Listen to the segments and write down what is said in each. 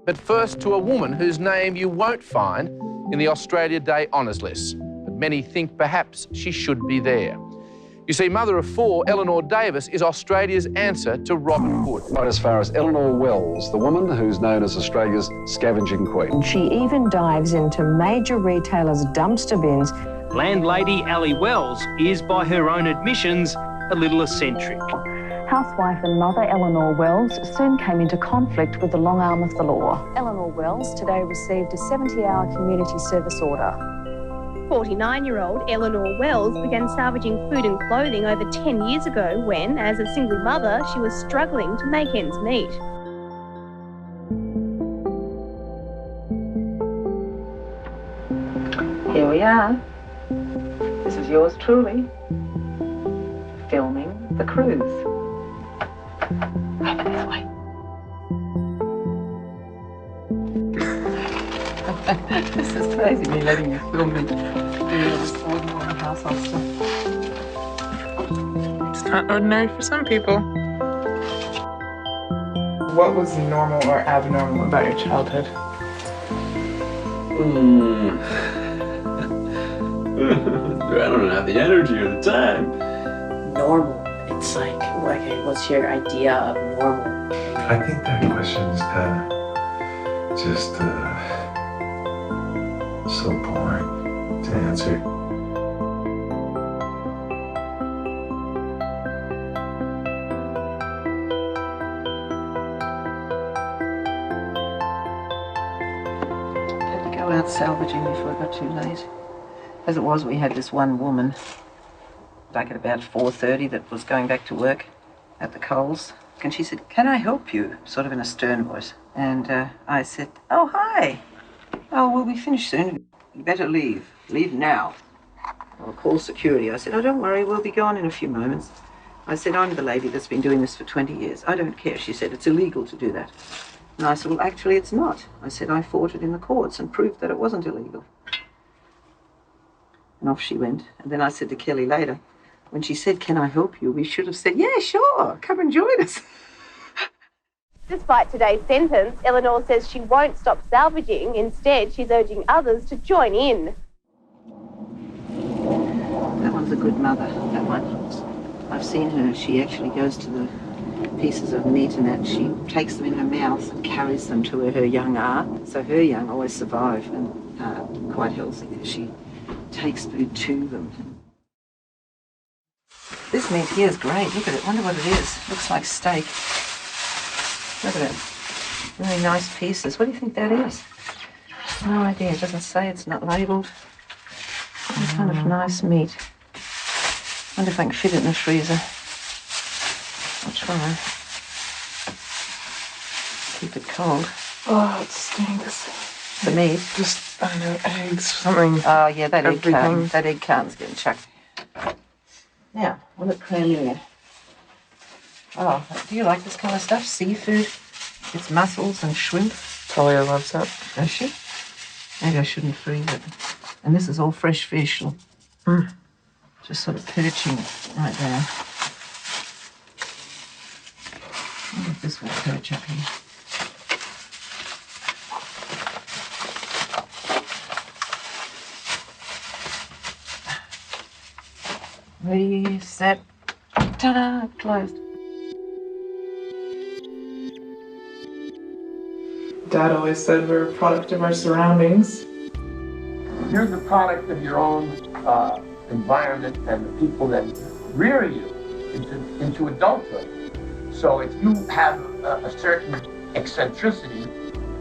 But first to a woman whose name you won't find in the Australia Day honours list, but many think perhaps she should be there. You see, mother of four, Eleanor Davis, is Australia's answer to Robin Hood. Right as far as Eleanor Wells, the woman who's known as Australia's scavenging queen. She even dives into major retailers' dumpster bins. Landlady Ali Wells is, by her own admissions, a little eccentric. Housewife and mother Eleanor Wells soon came into conflict with the long arm of the law. Eleanor Wells today received a 70-hour community service order. 49-year-old Eleanor Wells began salvaging food and clothing over 10 years ago when, as a single mother, she was struggling to make ends meet. Here we are. This is yours truly, filming the cruise. Over this way. This is crazy, me letting you film me doing all this ordinary household stuff. It's not ordinary for some people. What was normal or abnormal about your childhood? I don't have the energy or the time. Normal. It's like, what's your idea of normal? I think that question's just so boring to answer. Had to go out salvaging before it got too late. As it was, we had this one woman back at about 4:30 that was going back to work at the Coles. And she said, "Can I help you?" Sort of in a stern voice. And I said, "Oh, hi. Oh, we'll be finished soon. You better leave. Leave now. I'll call security." I said, "Oh, don't worry. We'll be gone in a few moments." I said, "I'm the lady that's been doing this for 20 years. I don't care." She said, "It's illegal to do that." And I said, "Well, actually, it's not." I said, "I fought it in the courts and proved that it wasn't illegal." And off she went. And then I said to Kelly later, when she said, "Can I help you?" we should have said, "Yeah, sure. Come and join us." Despite today's sentence, Eleanor says she won't stop salvaging. Instead, she's urging others to join in. That one's a good mother, that one. I've seen her. She actually goes to the pieces of meat and that. She takes them in her mouth and carries them to where her young are. So her young always survive and quite healthy. She takes food to them. This meat here is great. Look at it. Wonder what it is. Looks like steak. Look at it. Really nice pieces. What do you think that is? No idea. It doesn't say. It's not labelled. Some kind of nice meat. Wonder if I can fit it in the freezer. I'll try. Keep it cold. Oh, it stinks. The meat? Just, I don't know, eggs, something. Oh, yeah, that Everything. egg carton's getting chucked. Now, we'll look cram in there. Oh, do you like this kind of stuff? Seafood? It's mussels and shrimp. Talia loves that. Does she? Maybe I shouldn't freeze it. And this is all fresh fish. Just sort of perching right there. I wonder if this will perch up here. Ready, set, ta-da, closed. Dad always said we're a product of our surroundings. You're the product of your own environment and the people that rear you into adulthood. So if you have a certain eccentricity,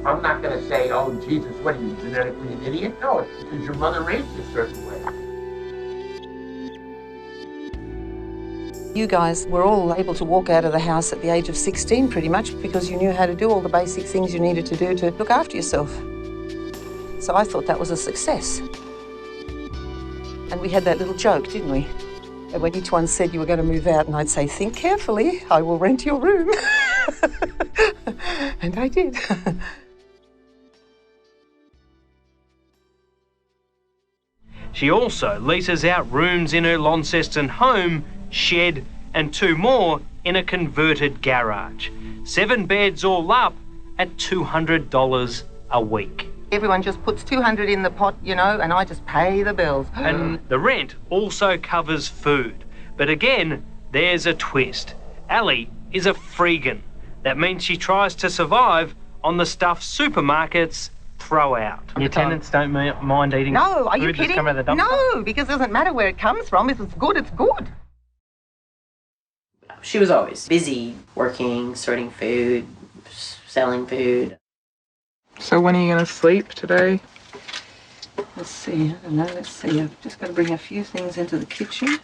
I'm not going to say, "Oh, Jesus, what are you, genetically an idiot?" No, it's because your mother raised you a certain way. You guys were all able to walk out of the house at the age of 16 pretty much because you knew how to do all the basic things you needed to do to look after yourself. So I thought that was a success. And we had that little joke, didn't we? And when each one said you were going to move out, and I'd say, "Think carefully, I will rent your room." And I did. She also leases out rooms in her Launceston home, shed and 2 more in a converted garage. 7 beds all up at $200 a week. Everyone just puts $200 in the pot, and I just pay the bills. And the rent also covers food. But again, there's a twist. Ali is a freegan. That means she tries to survive on the stuff supermarkets throw out. Your tenants don't mind eating No, are you food that's kidding? come out of the dumpster? No, because it doesn't matter where it comes from. If it's good, it's good. She was always busy working, sorting food, selling food. So when are you going to sleep today? Let's see, I don't know, let's see. I've just got to bring a few things into the kitchen.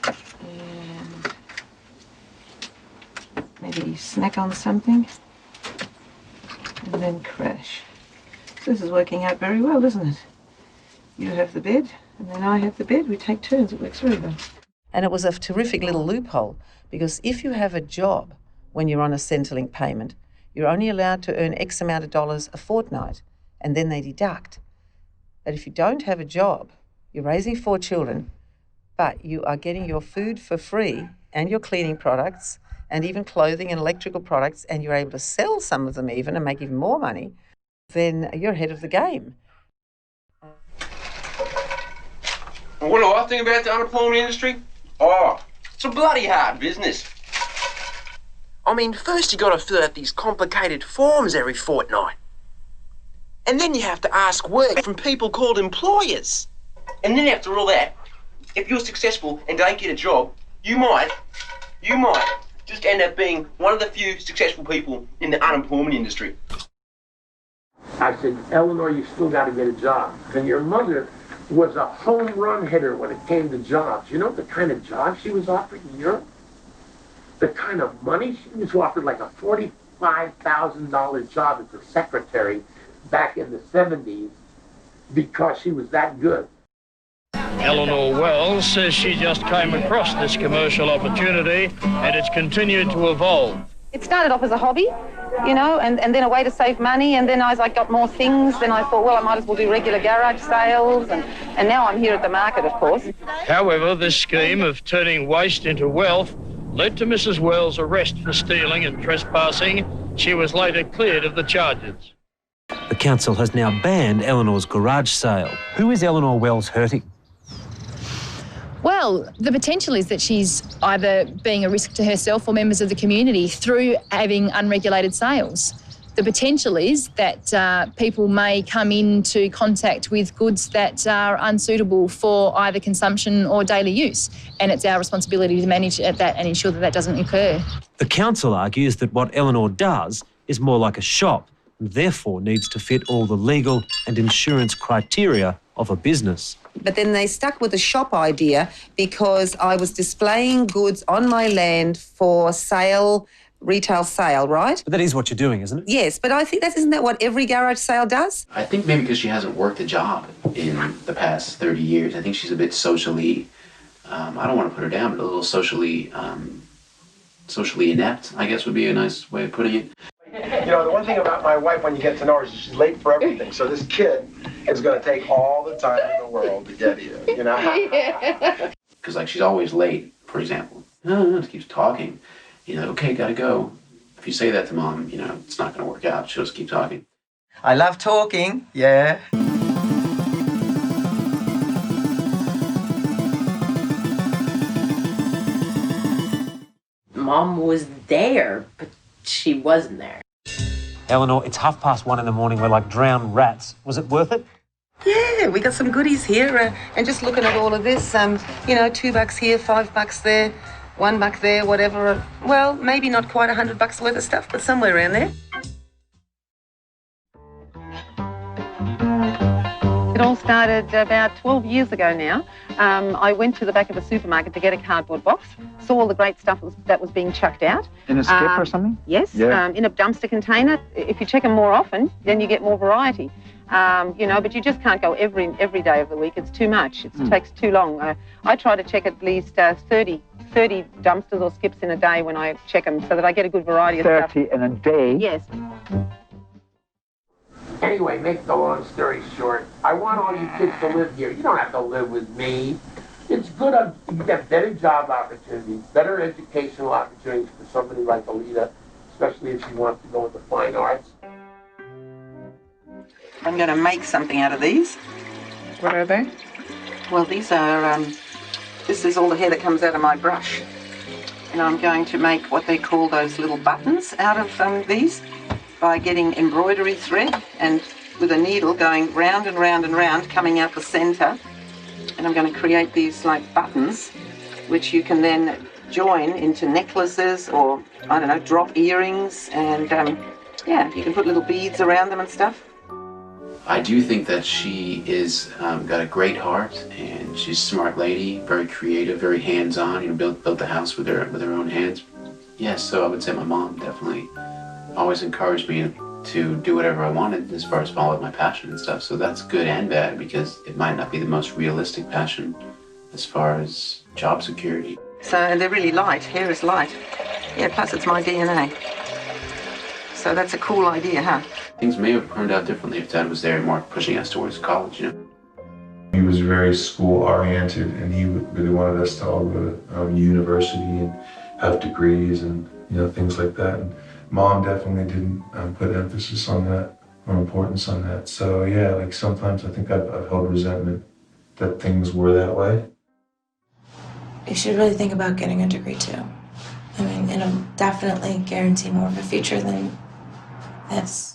And maybe snack on something. And then crash. This is working out very well, isn't it? You have the bed, and then I have the bed. We take turns. It works very well. And it was a terrific little loophole, because if you have a job when you're on a Centrelink payment, you're only allowed to earn X amount of dollars a fortnight, and then they deduct. But if you don't have a job, you're raising 4 children, but you are getting your food for free and your cleaning products and even clothing and electrical products, and you're able to sell some of them even and make even more money, then you're ahead of the game. What do I think about the unemployment industry? Oh, it's a bloody hard business. I mean, first you got to fill out these complicated forms every fortnight. And then you have to ask work from people called employers. And then after all that, if you're successful and don't get a job, you might just end up being one of the few successful people in the unemployment industry. I said, Eleanor, you still got to get a job. And your mother was a home run hitter when it came to jobs. You know the kind of job she was offered in Europe? The kind of money she was offered, like a $45,000 job as a secretary back in the 70s, because she was that good. Eleanor Wells says she just came across this commercial opportunity and it's continued to evolve. It started off as a hobby, and then a way to save money, and then as I got more things, then I thought, well, I might as well do regular garage sales, and now I'm here at the market, of course. However, this scheme of turning waste into wealth led to Mrs. Wells' arrest for stealing and trespassing. She was later cleared of the charges. The council has now banned Eleanor's garage sale. Who is Eleanor Wells hurting? Well, the potential is that she's either being a risk to herself or members of the community through having unregulated sales. The potential is that people may come into contact with goods that are unsuitable for either consumption or daily use, and it's our responsibility to manage that and ensure that that doesn't occur. The council argues that what Eleanor does is more like a shop and therefore needs to fit all the legal and insurance criteria of a business. But then they stuck with the shop idea because I was displaying goods on my land for sale, retail sale, right? But that is what you're doing, isn't it? Yes, but I think isn't that what every garage sale does? I think maybe because she hasn't worked a job in the past 30 years. I think she's a bit socially, I don't want to put her down, but a little socially inept, I guess would be a nice way of putting it. The one thing about my wife when you get to know her is she's late for everything. So this kid is going to take all the time in the world to get here, Because like she's always late, for example. No, just keeps talking. Okay, gotta go. If you say that to mom, it's not going to work out. She'll just keep talking. I love talking, yeah. Mom was there, but she wasn't there. Eleanor, it's 1:30 in the morning. We're like drowned rats. Was it worth it? Yeah, we got some goodies here, and just looking at all of this, $2 here, $5 there, $1 there, whatever. Well, maybe not quite $100 worth of stuff, but somewhere around there. It all started about 12 years ago now. I went to the back of the supermarket to get a cardboard box, saw all the great stuff that was being chucked out. In a skip or something? Yes, Yeah. in a dumpster container. If you check them more often, then you get more variety. But you just can't go every day of the week. It's too much. It takes too long. I try to check at least 30 dumpsters or skips in a day when I check them so that I get a good variety of stuff. 30 in a day? Yes. Anyway, make the long story short, I want all you kids to live here. You don't have to live with me. It's good. You get better job opportunities, better educational opportunities for somebody like Alita, especially if she wants to go into fine arts. I'm going to make something out of these. What are they? Well, these are, this is all the hair that comes out of my brush. And I'm going to make what they call those little buttons out of these by getting embroidery thread and with a needle going round and round and round, coming out the centre. And I'm going to create these like buttons, which you can then join into necklaces or, I don't know, drop earrings. And yeah, you can put little beads around them and stuff. I do think that she is got a great heart, and she's a smart lady, very creative, very hands-on. You know, built the house with her own hands. Yeah, so I would say my mom definitely always encouraged me to do whatever I wanted as far as follow my passion and stuff. So that's good and bad because it might not be the most realistic passion as far as job security. So and they're really light. Hair is light. Yeah, plus it's my DNA. So that's a cool idea, huh? Things may have turned out differently if Dad was there more pushing us towards college, you know. He was very school-oriented, and he really wanted us to all go to university and have degrees and, you know, things like that. And Mom definitely didn't put emphasis on that, or importance on that. So yeah, like sometimes I think I've held resentment that things were that way. You should really think about getting a degree too. I mean, it'll definitely guarantee more of a future than this.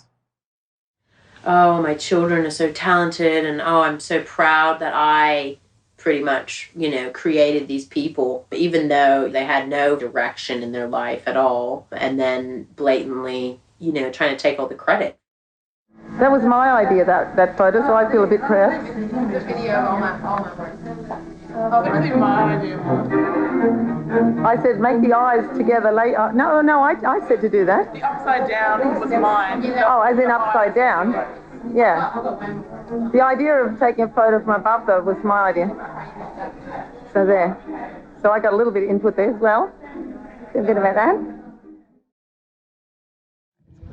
Oh, my children are so talented, and oh, I'm so proud that I pretty much, you know, created these people, even though they had no direction in their life at all, and then blatantly, you know, trying to take all the credit. That was my idea, that photo, so I feel a bit proud. The video, all my work. Oh, that was my idea. I said, make the eyes together. No, I said to do that. The upside down was mine. Oh, as in upside down? Yeah. The idea of taking a photo from above, though, was my idea. So there. So I got a little bit of input there as well. A bit about that.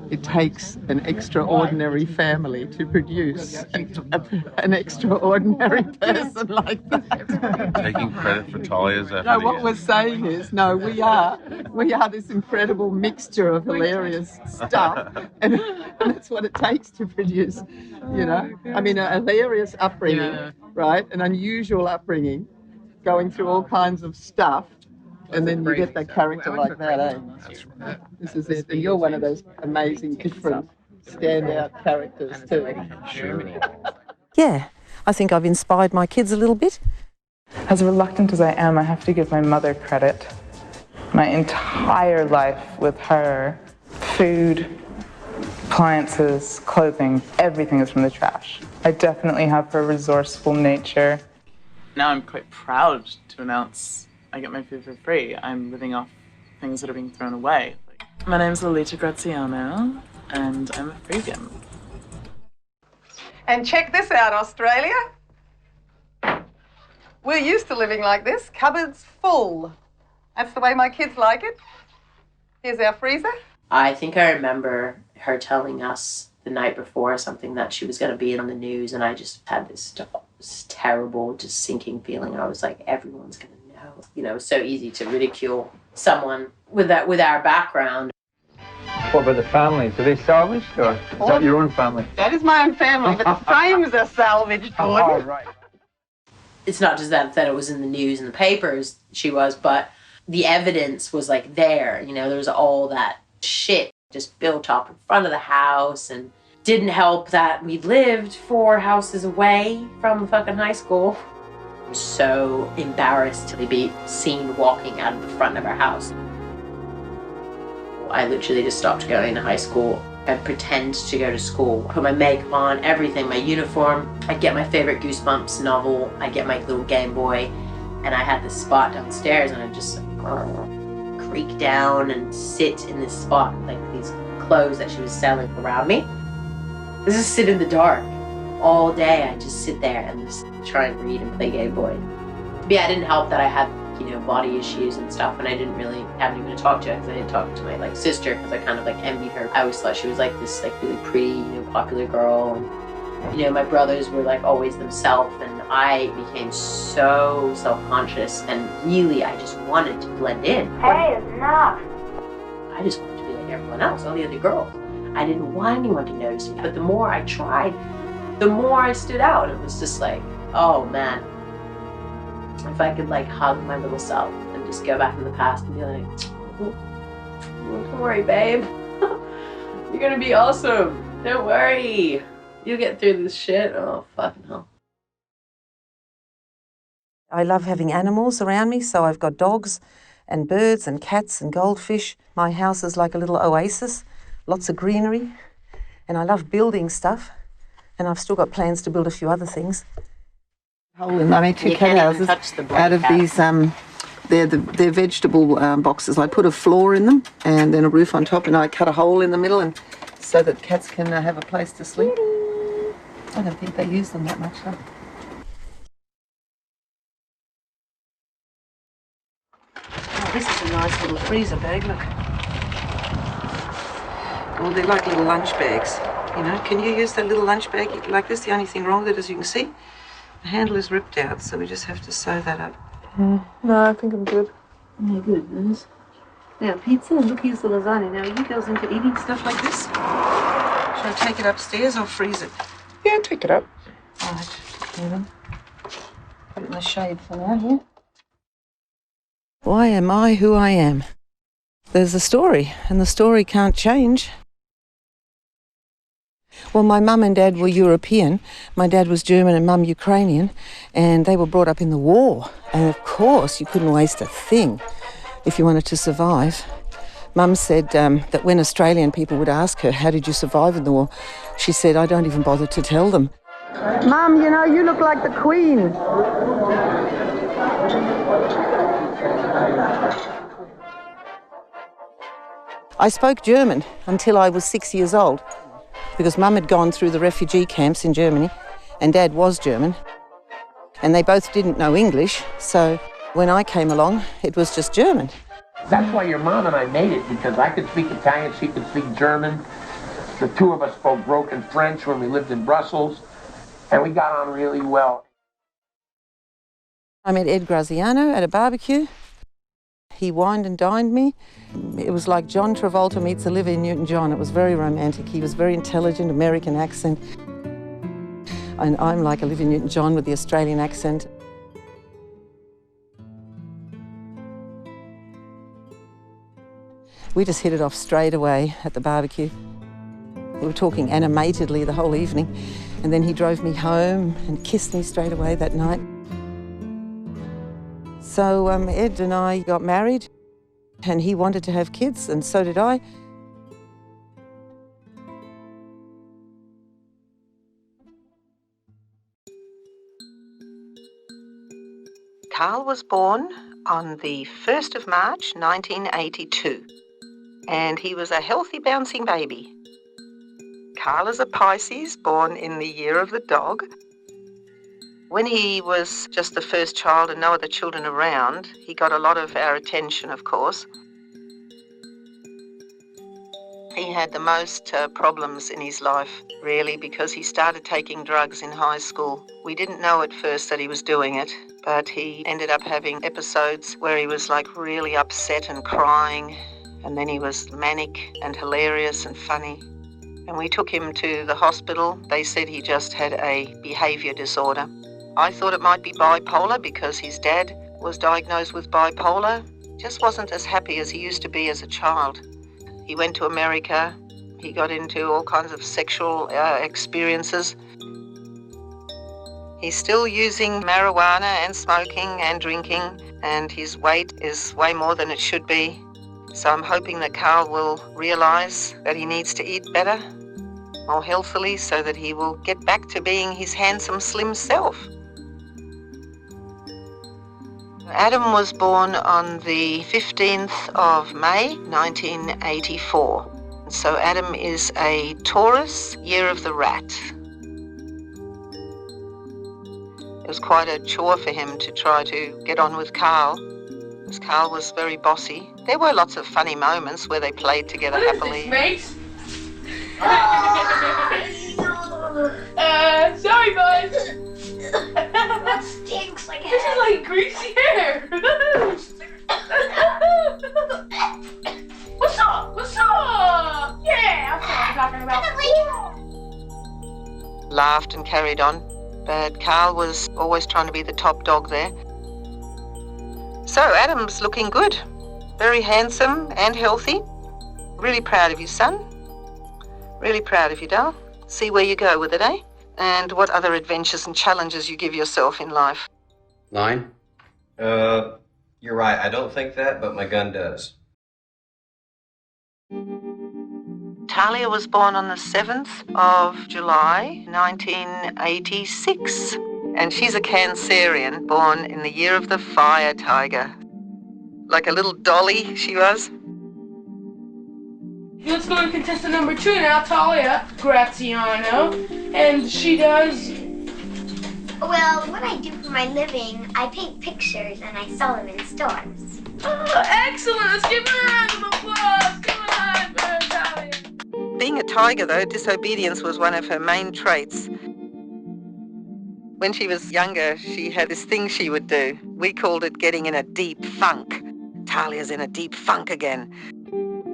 It takes an extraordinary family to produce an extraordinary person like that. Taking credit for Talia's effort. No, what we're saying is, no, we are this incredible mixture of hilarious stuff, and that's what it takes to produce, you know. I mean, a hilarious upbringing, right? An unusual upbringing, going through all kinds of stuff. And then you get that character like that, eh? This is it. And you're one of those amazing, different, standout characters too. Sure. Yeah, I think I've inspired my kids a little bit. As reluctant as I am, I have to give my mother credit. My entire life with her, food, appliances, clothing, everything is from the trash. I definitely have her resourceful nature. Now I'm quite proud to announce I get my food for free. I'm living off things that are being thrown away. My name's Alita Graziano, and I'm a freegan. And check this out, Australia. We're used to living like this, cupboards full. That's the way my kids like it. Here's our freezer. I think I remember her telling us the night before something that she was going to be on the news, and I just had this terrible, just sinking feeling. I was like, everyone's going to know. You know, it's so easy to ridicule someone with our background. What about the family? Do they salvage, or is that your own family? That is my own family, but the frames are salvaged, Gordon. Oh, right. It's not just that it was in the news and the papers, she was, but the evidence was like there. You know, there was all that shit just built up in front of the house, and didn't help that we lived 4 houses away from the fucking high school. I was so embarrassed to be seen walking out of the front of our house. I literally just stopped going to high school. I'd pretend to go to school, put my makeup on, everything, my uniform. I'd get my favorite Goosebumps novel, I'd get my little Game Boy, and I had this spot downstairs, and I'd just creak down and sit in this spot, like these clothes that she was selling around me. I just sit in the dark all day. I just sit there and just try and read and play Game Boy. But yeah, it didn't help that I had, you know, body issues and stuff, and I didn't really have anyone to talk to because I didn't talk to my sister because I kind of envied her. I always thought she was this really pretty, you know, popular girl, and you know, my brothers were always themselves, and I became so self-conscious, and really I just wanted to blend in. Hey, enough! I just wanted to be like everyone else, all the other girls. I didn't want anyone to notice me, but the more I tried, the more I stood out. It was just like, oh man, if I could like hug my little self and just go back in the past and be like, oh, don't worry, babe. You're gonna be awesome. Don't worry. You'll get through this shit. Oh, fucking hell. I love having animals around me, so I've got dogs and birds and cats and goldfish. My house is like a little oasis, lots of greenery, and I love building stuff, and I've still got plans to build a few other things. I made two cat houses out of these, they're vegetable boxes. I put a floor in them and then a roof on top, and I cut a hole in the middle and so that cats can have a place to sleep. I don't think they use them that much, though. Oh, this is a nice little freezer bag, look. Oh, they're like little lunch bags, you know. Can you use that little lunch bag like this? The only thing wrong with it, as you can see, the handle is ripped out, so we just have to sew that up. No, I think I'm good. Yeah, good, Liz. Now, pizza, look, here's the lasagna. Now, are you girls into eating stuff like this? Should I take it upstairs or freeze it? Yeah, take it up. All right, put it in the shade for now, here. Why am I who I am? There's a story, and the story can't change. Well, my mum and dad were European. My dad was German and mum Ukrainian, and they were brought up in the war. And of course, you couldn't waste a thing if you wanted to survive. Mum said that when Australian people would ask her, how did you survive in the war? She said, I don't even bother to tell them. Mum, you know, you look like the Queen. I spoke German until I was 6 years old because Mum had gone through the refugee camps in Germany and Dad was German, and they both didn't know English, so when I came along, it was just German. That's why your mom and I made it, because I could speak Italian, she could speak German. The two of us spoke broken French when we lived in Brussels, and we got on really well. I met Ed Graziano at a barbecue. He wined and dined me. It was like John Travolta meets Olivia Newton-John. It was very romantic. He was very intelligent, American accent. And I'm like Olivia Newton-John with the Australian accent. We just hit it off straight away at the barbecue. We were talking animatedly the whole evening, and then he drove me home and kissed me straight away that night. So Ed and I got married, and he wanted to have kids, and so did I. Carl was born on the 1st of March, 1982, and he was a healthy, bouncing baby. Carl is a Pisces, born in the year of the dog. When he was just the first child and no other children around, he got a lot of our attention, of course. He had the most problems in his life, really, because he started taking drugs in high school. We didn't know at first that he was doing it, but he ended up having episodes where he was like really upset and crying, and then he was manic and hilarious and funny. And we took him to the hospital. They said he just had a behaviour disorder. I thought it might be bipolar because his dad was diagnosed with bipolar. Just wasn't as happy as he used to be as a child. He went to America. He got into all kinds of sexual experiences. He's still using marijuana and smoking and drinking, and his weight is way more than it should be. So I'm hoping that Carl will realise that he needs to eat better, more healthily, so that he will get back to being his handsome, slim self. Adam was born on the 15th of May, 1984. So Adam is a Taurus, year of the rat. It was quite a chore for him to try to get on with Carl, because Carl was very bossy. There were lots of funny moments where they played together happily. Sorry, guys. That stinks like this is like greasy hair. What's up? What's up? Yeah, that's what I'm talking about. laughed and carried on. But Carl was always trying to be the top dog there. So Adam's looking good. Very handsome and healthy. Really proud of you, son. Really proud of you, Dal. See where you go with it, eh? And what other adventures and challenges you give yourself in life. Line? You're right. I don't think that, but my gun does. Talia was born on the 7th of July, 1986. And she's a Cancerian, born in the year of the fire tiger. Like a little dolly, she was. Let's go to contestant number 2 now, Talia Graziano. And she does... Well, what I do for my living, I paint pictures and I sell them in stores. Oh, excellent! Let's give her a round of applause! Give her a hand for Talia. Being a tiger, though, disobedience was one of her main traits. When she was younger, she had this thing she would do. We called it getting in a deep funk. Talia's in a deep funk again.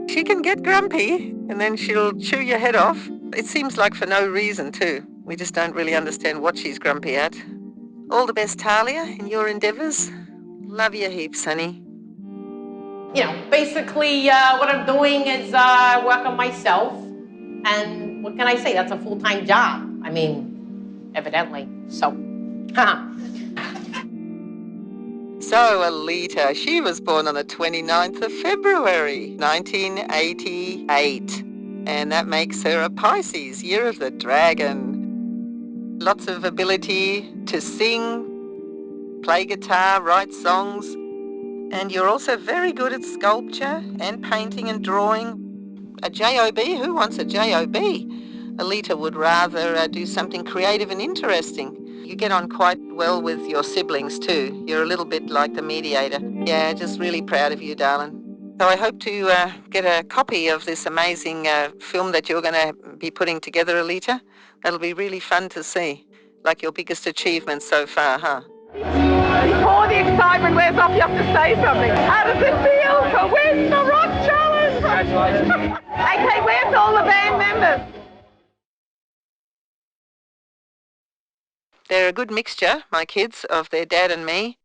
She can get grumpy, and then she'll chew your head off. It seems like for no reason, too. We just don't really understand what she's grumpy at. All the best, Talia, in your endeavours. Love you heaps, honey. You know, basically what I'm doing is work on myself. And what can I say? That's a full-time job. I mean, evidently. So, So, Alita, she was born on the 29th of February, 1988. And that makes her a Pisces, year of the dragon. Lots of ability to sing, play guitar, write songs. And you're also very good at sculpture and painting and drawing. A job? Who wants a job? Alita would rather do something creative and interesting. You get on quite well with your siblings too. You're a little bit like the mediator. Yeah, just really proud of you, darling. So I hope to get a copy of this amazing film that you're going to be putting together, Alita. That'll be really fun to see. Like your biggest achievement so far, huh? Before the excitement wears off, you have to say something. How does it feel to win the Rock Challenge? Congratulations. Okay, where's all the band members? They're a good mixture, my kids, of their dad and me.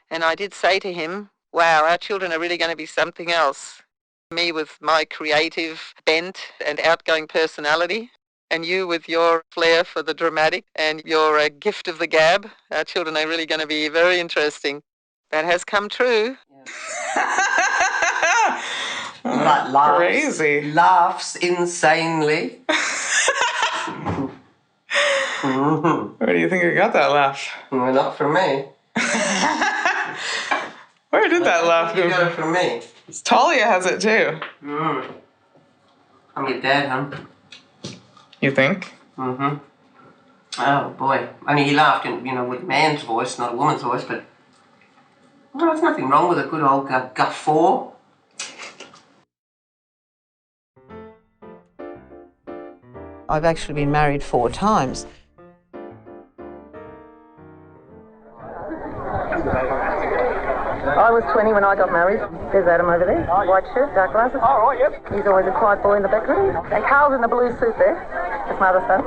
And I did say to him, wow, our children are really going to be something else. Me with my creative bent and outgoing personality, and you with your flair for the dramatic and your gift of the gab. Our children are really going to be very interesting. That has come true. Like laughs, Crazy. Laughs insanely. Where do you think you got that laugh? Well, not from me. Where did that laugh You go? got it from me. Talia has it too. I'm your dad, huh? You think? Mm-hmm. Oh, boy. I mean, he laughed, with a man's voice, not a woman's voice, but... Well, there's nothing wrong with a good old guffaw. I've actually been married 4 times. I was 20 when I got married. There's Adam over there. White shirt, dark glasses. Oh, right, yep. He's always a quiet boy in the background. And Carl's in the blue suit there. That's my other son.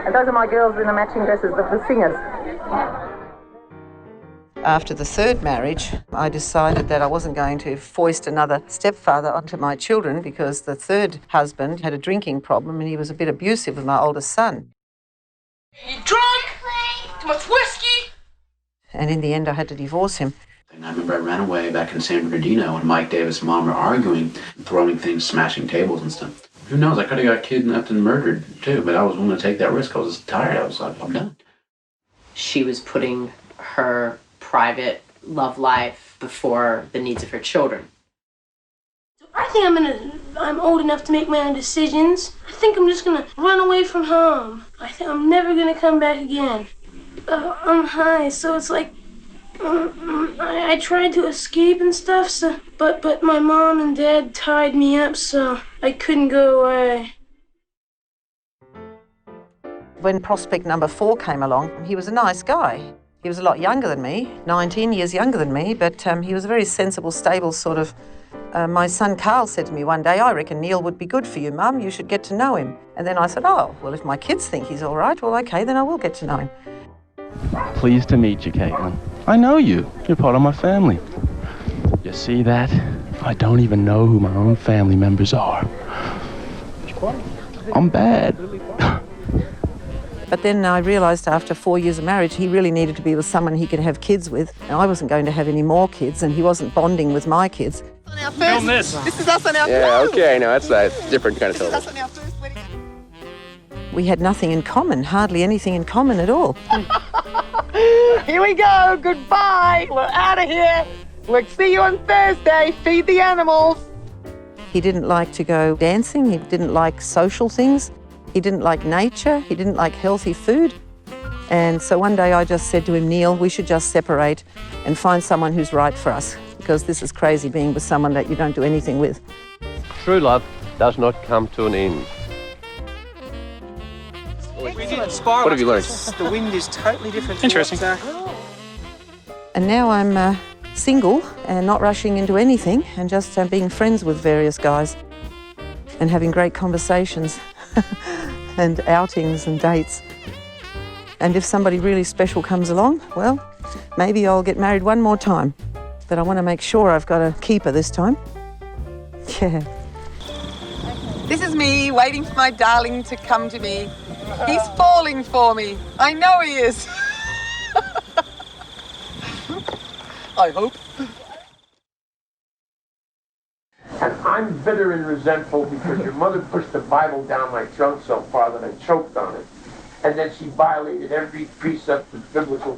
And those are my girls in the matching dresses, the singers. After the 3rd marriage, I decided that I wasn't going to foist another stepfather onto my children because the 3rd husband had a drinking problem and he was a bit abusive with my oldest son. You drunk? Too much whiskey? And in the end, I had to divorce him. And I remember I ran away back in San Bernardino and Mike Davis and Mom were arguing, throwing things, smashing tables and stuff. Who knows, I could have got kidnapped and murdered too, but I was willing to take that risk. I was tired, I was like, I'm done. she was putting her private love life before the needs of her children. I think I'm old enough to make my own decisions. I think I'm just gonna run away from home. I think I'm never gonna come back again. I'm high, so it's like I tried to escape and stuff. So, but my mom and dad tied me up, so I couldn't go away. When prospect number 4 came along, he was a nice guy. He was a lot younger than me, 19 years younger than me, but he was a very sensible, stable sort of My son Carl said to me one day, I reckon Neil would be good for you, Mum. You should get to know him. And then I said, oh, well, if my kids think he's all right, well, okay, then I will get to know him. Pleased to meet you, Caitlin. I know you. You're part of my family. You see that? I don't even know who my own family members are. I'm bad. But then I realised after 4 years of marriage, he really needed to be with someone he could have kids with. And I wasn't going to have any more kids, and he wasn't bonding with my kids. Film this. This is us on our Okay, no, that's a different kind of television. We had nothing in common, hardly anything in common at all. Here we go. Goodbye. We're out of here. We'll see you on Thursday. Feed the animals. He didn't like to go dancing. He didn't like social things. He didn't like nature. He didn't like healthy food. And so one day I just said to him, Neil, we should just separate and find someone who's right for us, because this is crazy being with someone that you don't do anything with. True love does not come to an end. What have you learned? The wind is totally different. Interesting. And now I'm single and not rushing into anything, and just being friends with various guys and having great conversations and outings and dates. And if somebody really special comes along, well, maybe I'll get married one more time. But I want to make sure I've got a keeper this time. Yeah. This is me waiting for my darling to come to me. He's falling for me. I know he is. I hope. And I'm bitter and resentful because your mother pushed the Bible down my throat so far that I choked on it. And then she violated every precept of biblical,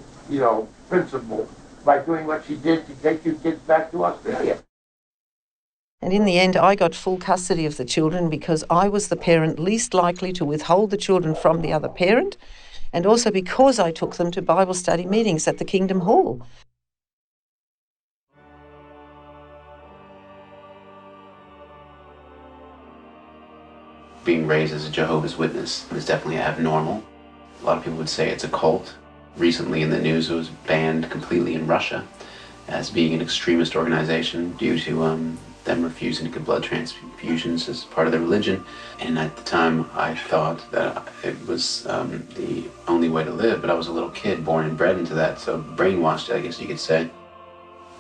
principle by doing what she did to take your kids back to Australia. And in the end, I got full custody of the children because I was the parent least likely to withhold the children from the other parent, and also because I took them to Bible study meetings at the Kingdom Hall. Being raised as a Jehovah's Witness is definitely abnormal. A lot of people would say it's a cult. Recently in the news, it was banned completely in Russia as being an extremist organization due to them refusing to give blood transfusions as part of their religion. And at the time, I thought that it was the only way to live, but I was a little kid born and bred into that, so brainwashed, I guess you could say.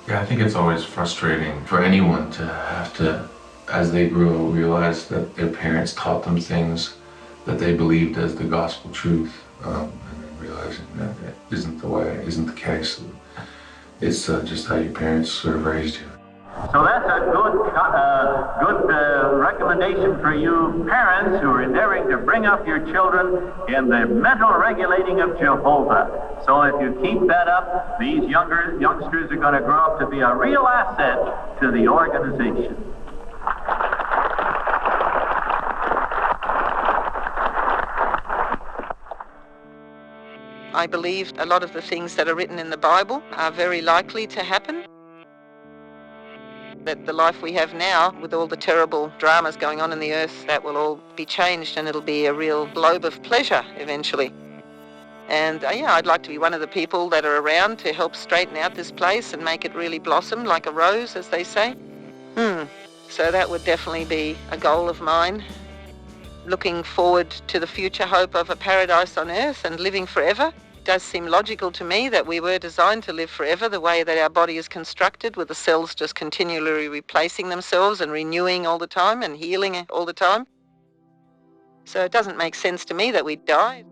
Yeah, I think it's always frustrating for anyone to have to, as they grow, realize that their parents taught them things that they believed as the gospel truth, and then realizing that it isn't the case. It's just how your parents sort of raised you. So that's a good recommendation for you parents who are endeavoring to bring up your children in the mental regulating of Jehovah. So if you keep that up, these youngsters are going to grow up to be a real asset to the organization. I believe a lot of the things that are written in the Bible are very likely to happen. That the life we have now, with all the terrible dramas going on in the earth, that will all be changed and it'll be a real globe of pleasure eventually. And I'd like to be one of the people that are around to help straighten out this place and make it really blossom like a rose, as they say. So that would definitely be a goal of mine. Looking forward to the future hope of a paradise on earth and living forever. It does seem logical to me that we were designed to live forever the way that our body is constructed, with the cells just continually replacing themselves and renewing all the time and healing all the time. So it doesn't make sense to me that we die.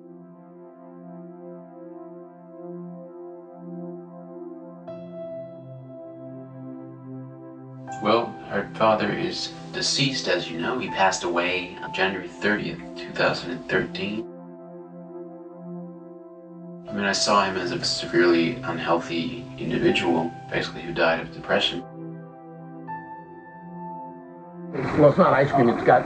Well, her father is deceased, as you know. He passed away on January 30th, 2013. I mean, I saw him as a severely unhealthy individual, basically, who died of depression. Well, it's not ice cream, it's got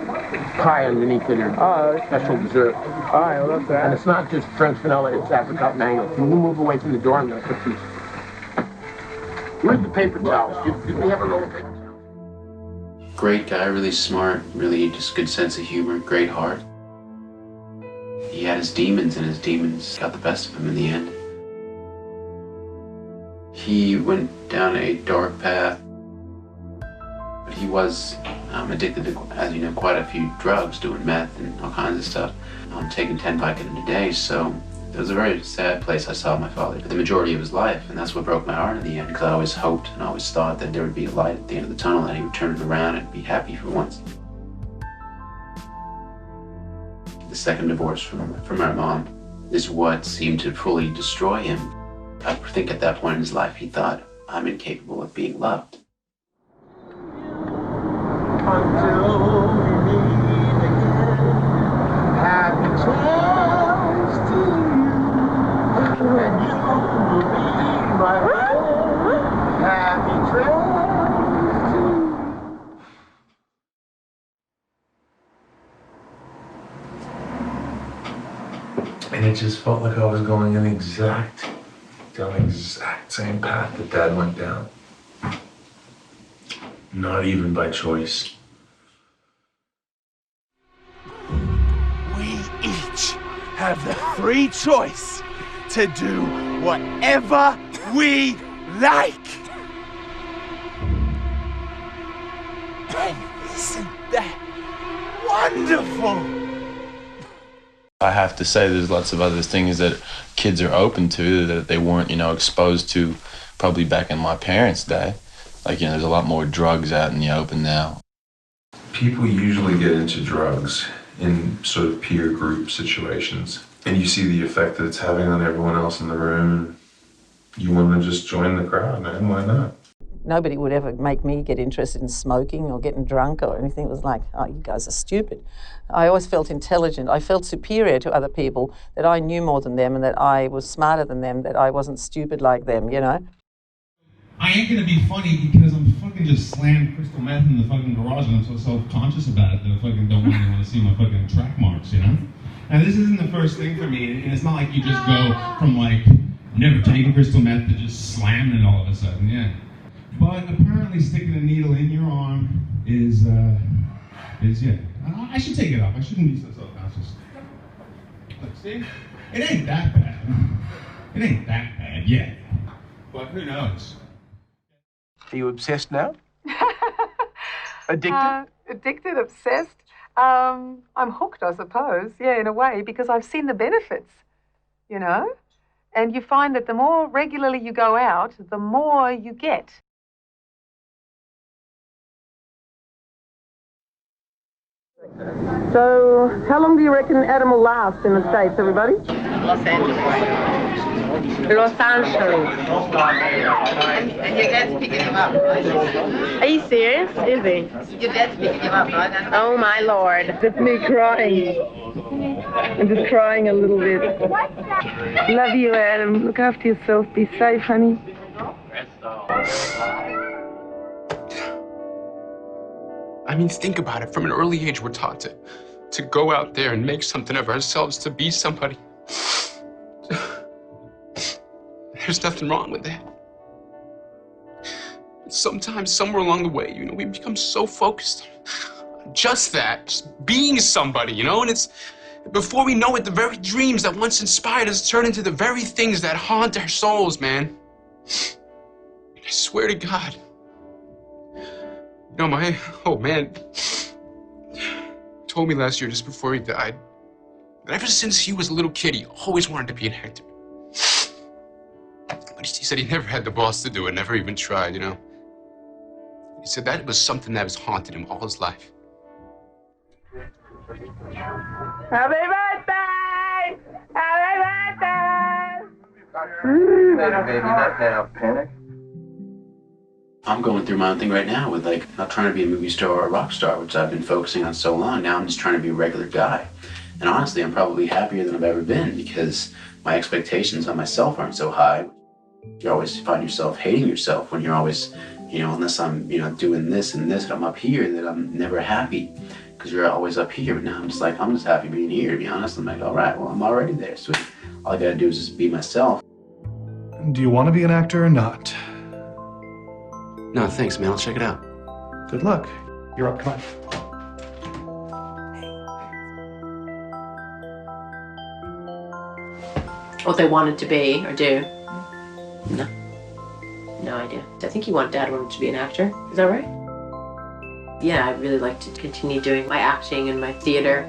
pie underneath it, or special dessert. All right, well, that's that. And it's not just French vanilla, it's apricot mango. Can you move away from the door? I'm going to put these. Where's the paper towels? Did we have a roll of paper towels? Great guy, really smart, really just good sense of humor, great heart. He had his demons, and his demons got the best of him in the end. He went down a dark path, but he was addicted to, as you know, quite a few drugs, doing meth and all kinds of stuff, taking 10 Vicodin a day. So it was a very sad place I saw my father for the majority of his life, and that's what broke my heart in the end, because I always hoped and always thought that there would be a light at the end of the tunnel, and he would turn it around and be happy for once. The second divorce from our mom is what seemed to fully destroy him. I think at that point in his life, he thought, I'm incapable of being loved. Until we meet again, happy trails to you, and you will be my friend. Happy trails to you. And it just felt like I was going down the exact same path that Dad went down. Not even by choice. We each have the free choice to do whatever we like. And isn't that wonderful? I have to say there's lots of other things that kids are open to that they weren't, exposed to probably back in my parents' day. Like, there's a lot more drugs out in the open now. People usually get into drugs in sort of peer group situations, and you see the effect that it's having on everyone else in the room, and you want to just join the crowd, man. Why not? Nobody would ever make me get interested in smoking or getting drunk or anything. It was like, oh, you guys are stupid. I always felt intelligent. I felt superior to other people, that I knew more than them and that I was smarter than them, that I wasn't stupid like them, I ain't gonna be funny because I'm fucking just slammed crystal meth in the fucking garage and I'm so self-conscious about it that I fucking don't really want to see my fucking track marks, And this isn't the first thing for me, and it's not like you just go from like never taking crystal meth to just slamming it all of a sudden, yeah. But apparently sticking a needle in your arm is yeah. I should take it off. I shouldn't be so self-conscious. Look, see? It ain't that bad. It ain't that bad yet. But who knows? Are you obsessed now? Addicted? Addicted, obsessed. I'm hooked, I suppose. Yeah, in a way, because I've seen the benefits, And you find that the more regularly you go out, the more you get. So, how long do you reckon Adam will last in the States, everybody? Los Angeles. Los Angeles. And your dad's picking him up, right? Are you serious? Is he? Your dad's picking him up, right? Oh my lord. That's me crying. I'm just crying a little bit. Love you, Adam. Look after yourself. Be safe, honey. I mean, think about it. From an early age, we're taught to go out there and make something of ourselves, to be somebody. There's nothing wrong with that. Sometimes, somewhere along the way, we become so focused on just that, just being somebody, and it's, before we know it, the very dreams that once inspired us turn into the very things that haunt our souls, man. I swear to God. My old man told me last year, just before he died, that ever since he was a little kid, he always wanted to be an actor. But he said he never had the balls to do it, never even tried, He said that was something that was haunted him all his life. Happy birthday! Happy birthday! Baby, not now. Panic. I'm going through my own thing right now with not trying to be a movie star or a rock star, which I've been focusing on so long. Now I'm just trying to be a regular guy. And honestly, I'm probably happier than I've ever been because my expectations on myself aren't so high. You always find yourself hating yourself when you're always, unless I'm, doing this and this and I'm up here, that I'm never happy because you're always up here. But now I'm just happy being here, to be honest. I'm like, all right, well, I'm already there. So all I gotta do is just be myself. Do you want to be an actor or not? No, thanks, man. I'll check it out. Good luck. You're up. Come on. What they wanted to be or do? No. No idea. I think Dad wanted to be an actor. Is that right? Yeah, I'd really like to continue doing my acting and my theater.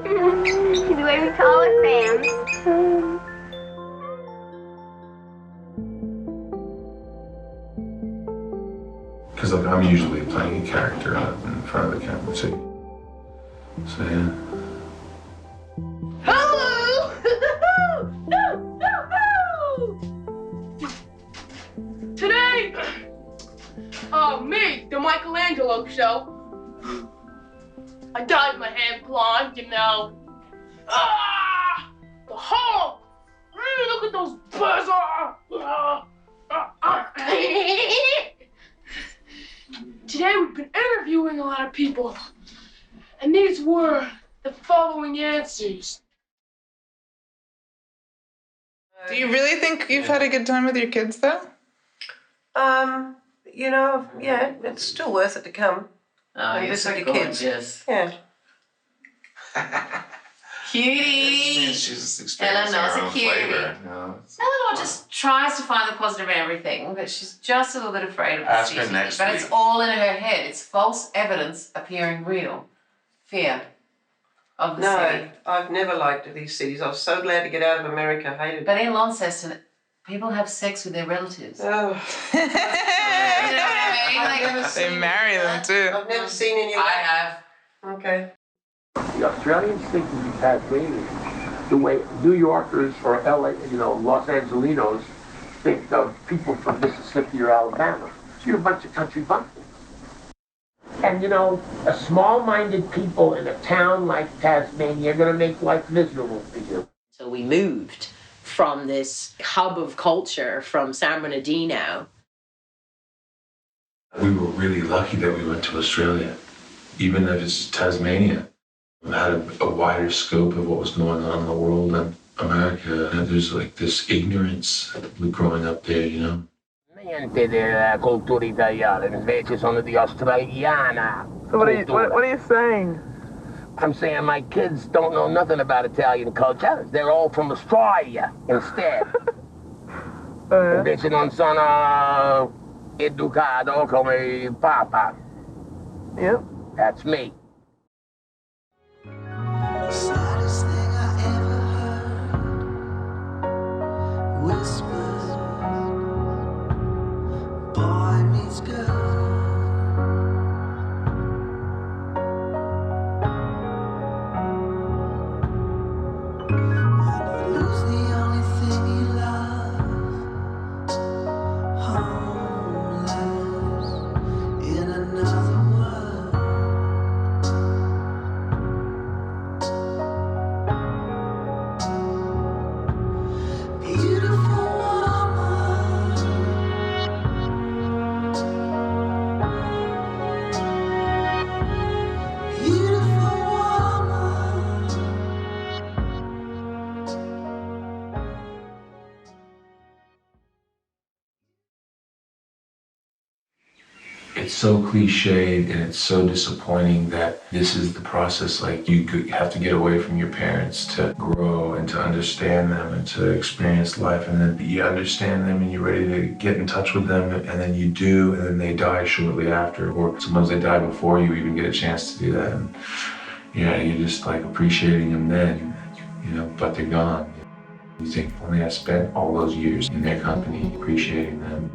Can you wave me taller, Sam? Because like I'm usually playing a character in front of the camera, so yeah. Hello! Today, me, the Michelangelo show. I dyed my hair blonde, you know. The Hulk! Look at those birds! Today we've been interviewing a lot of people, and these were the following answers. Do you really think you've had a good time with your kids, though? You know, yeah, it's still worth it to come. Oh, and you're visit so your gorgeous. kids. Yeah. Cutie! She's just Ellen experiencing knows her a own cutie. flavor. You know? Eleanor just tries to find the positive in everything, but she's just a little bit afraid of the Ask her city. next But week. it's all in her head. It's false evidence appearing real. Fear of the city. No, I've never liked these cities. I was so glad to get out of America. I hated it. But in Launceston, people have sex with their relatives. Oh. You know what I mean? I've never Like, They marry them, too. I've never seen any of I that. have. Okay. The Australians think of you Tasmanians the way New Yorkers or LA, Los Angelinos think of people from Mississippi or Alabama. So you're a bunch of country bumpkins. And a small-minded people in a town like Tasmania are going to make life miserable for you. So we moved from this hub of culture from San Bernardino. We were really lucky that we went to Australia, even if it's Tasmania. We had a wider scope of what was going on in the world and America. And there's like this ignorance growing up there, you know? Niente della cultura italiana, invece sono di australiana. So what are you saying? I'm saying my kids don't know nothing about Italian culture. They're all from Australia instead. Invece non sono educato come Papa. Yep. That's me. Saddest thing I ever heard. Whispers. Boy meets girl. When you lose the only thing you love. Home lives in another world. Beautiful woman. Beautiful woman. It's so cliched and it's so disappointing that this is the process. Like you have to get away from your parents to grow and to understand them and to experience life, and then you understand them and you're ready to get in touch with them, and then you do, and then they die shortly after, or sometimes they die before you even get a chance to do that. And you're just like appreciating them then, but they're gone. You think, only I spent all those years in their company appreciating them.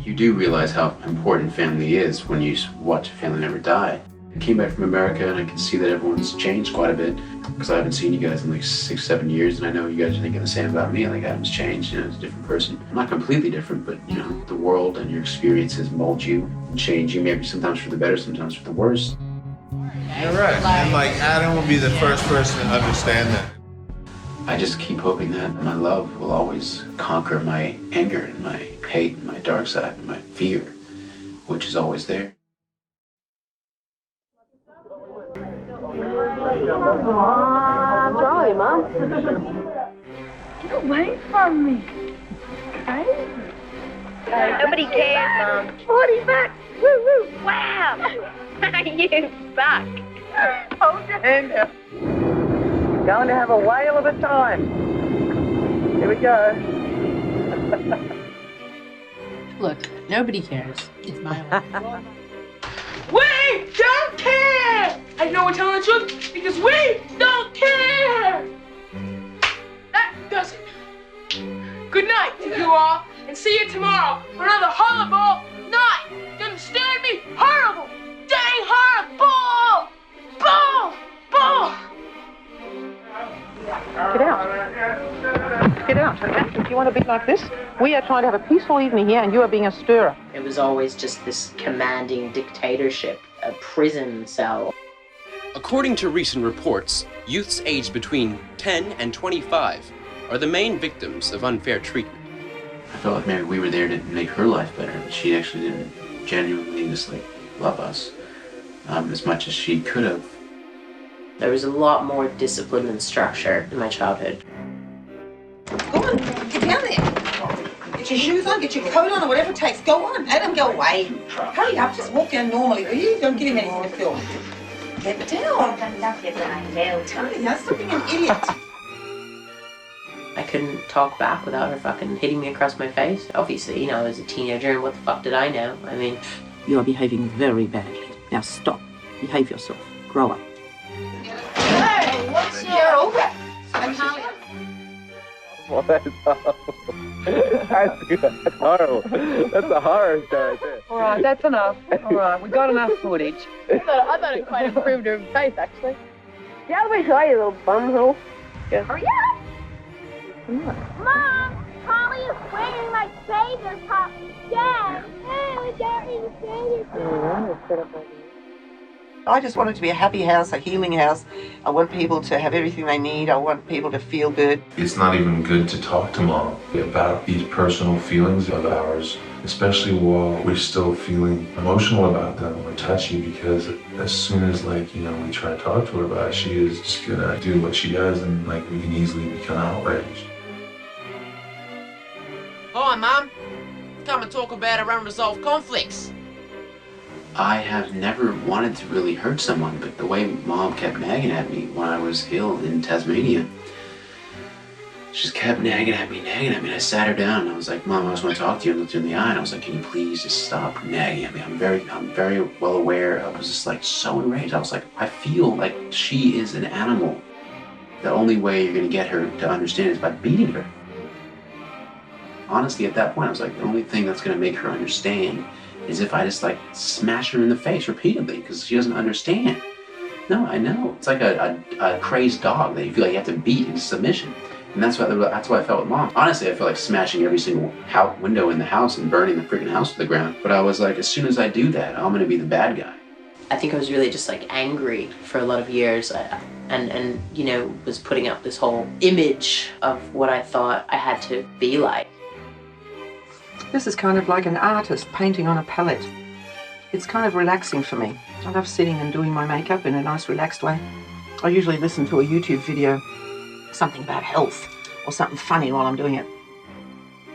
You do realize how important family is when you watch a family member die. I came back from America and I can see that everyone's changed quite a bit because I haven't seen you guys in like 6-7 years, and I know you guys are thinking the same about me. Like Adam's changed, it's a different person. I'm not completely different, but the world and your experiences mold you and change you, maybe sometimes for the better, sometimes for the worse. You're right. And like Adam will be the first person to understand that. I just keep hoping that my love will always conquer my anger and my hate and my dark side and my fear, which is always there. Charlie, Mom. Get away from me. Crazy. Nobody cares, Mom. 40 bucks. Woo woo. Wow. You suck. Hold your hand up. You're going to have a whale of a time. Here we go. Look, nobody cares. It's my We don't care! I know we're telling the truth because we don't care! That does it. Good night to you all, and see you tomorrow for another horrible night. Do you understand me? Horrible! Dang horrible! Bull! Bull! Get out. Get out, okay? If you want to be like this, we are trying to have a peaceful evening here and you are being a stirrer. It was always just this commanding dictatorship, a prison cell. According to recent reports, youths aged between 10 and 25 are the main victims of unfair treatment. I felt like maybe we were there to make her life better, but she actually didn't genuinely just like love us as much as she could have. There was a lot more discipline and structure in my childhood. Go on, get down there. Get your shoes on, get your coat on, or whatever it takes. Go on, Adam, go away. Hurry up, just walk down normally, will you? Don't give him anything to film. Get down. Stop being an idiot. I couldn't talk back without her fucking hitting me across my face. Obviously, you know, I was a teenager, and what the fuck did I know? I mean... You are behaving very badly. Now stop. Behave yourself. Grow up. Hey, what's your... Well, that's horrible. That's horrible. That's a horror show right there. All right, that's enough. All right, we got enough footage. I thought it quite improved her face, actually. Yeah, let me show you, little bumhole. Yeah. Hurry up! Mom, Polly is wearing my savior top. Dad, we got me the savior top. I just want it to be a happy house, a healing house. I want people to have everything they need. I want people to feel good. It's not even good to talk to Mom about these personal feelings of ours, especially while we're still feeling emotional about them or touchy, because as soon as we try to talk to her about it, she is just gonna do what she does, and we can easily become outraged. Hi, Mum. Come and talk about our unresolved conflicts. I have never wanted to really hurt someone, but the way Mom kept nagging at me when I was ill in Tasmania, she just kept nagging at me, and I sat her down and I was like, Mom, I just want to talk to you. I looked her in the eye and I was like, can you please just stop nagging at me? I'm very well aware. I was just so enraged. I was like, I feel like she is an animal. The only way you're gonna get her to understand is by beating her. Honestly, at that point, I was like, the only thing that's gonna make her understand is if I just smash her in the face repeatedly, because she doesn't understand. No, I know. It's like a crazed dog that you feel like you have to beat into submission. And that's what I felt with Mom. Honestly, I felt like smashing every single window in the house and burning the freaking house to the ground. But I was like, as soon as I do that, I'm gonna be the bad guy. I think I was really just angry for a lot of years, and you know, was putting up this whole image of what I thought I had to be like. This is kind of like an artist painting on a palette. It's kind of relaxing for me. I love sitting and doing my makeup in a nice relaxed way. I usually listen to a YouTube video, something about health or something funny while I'm doing it.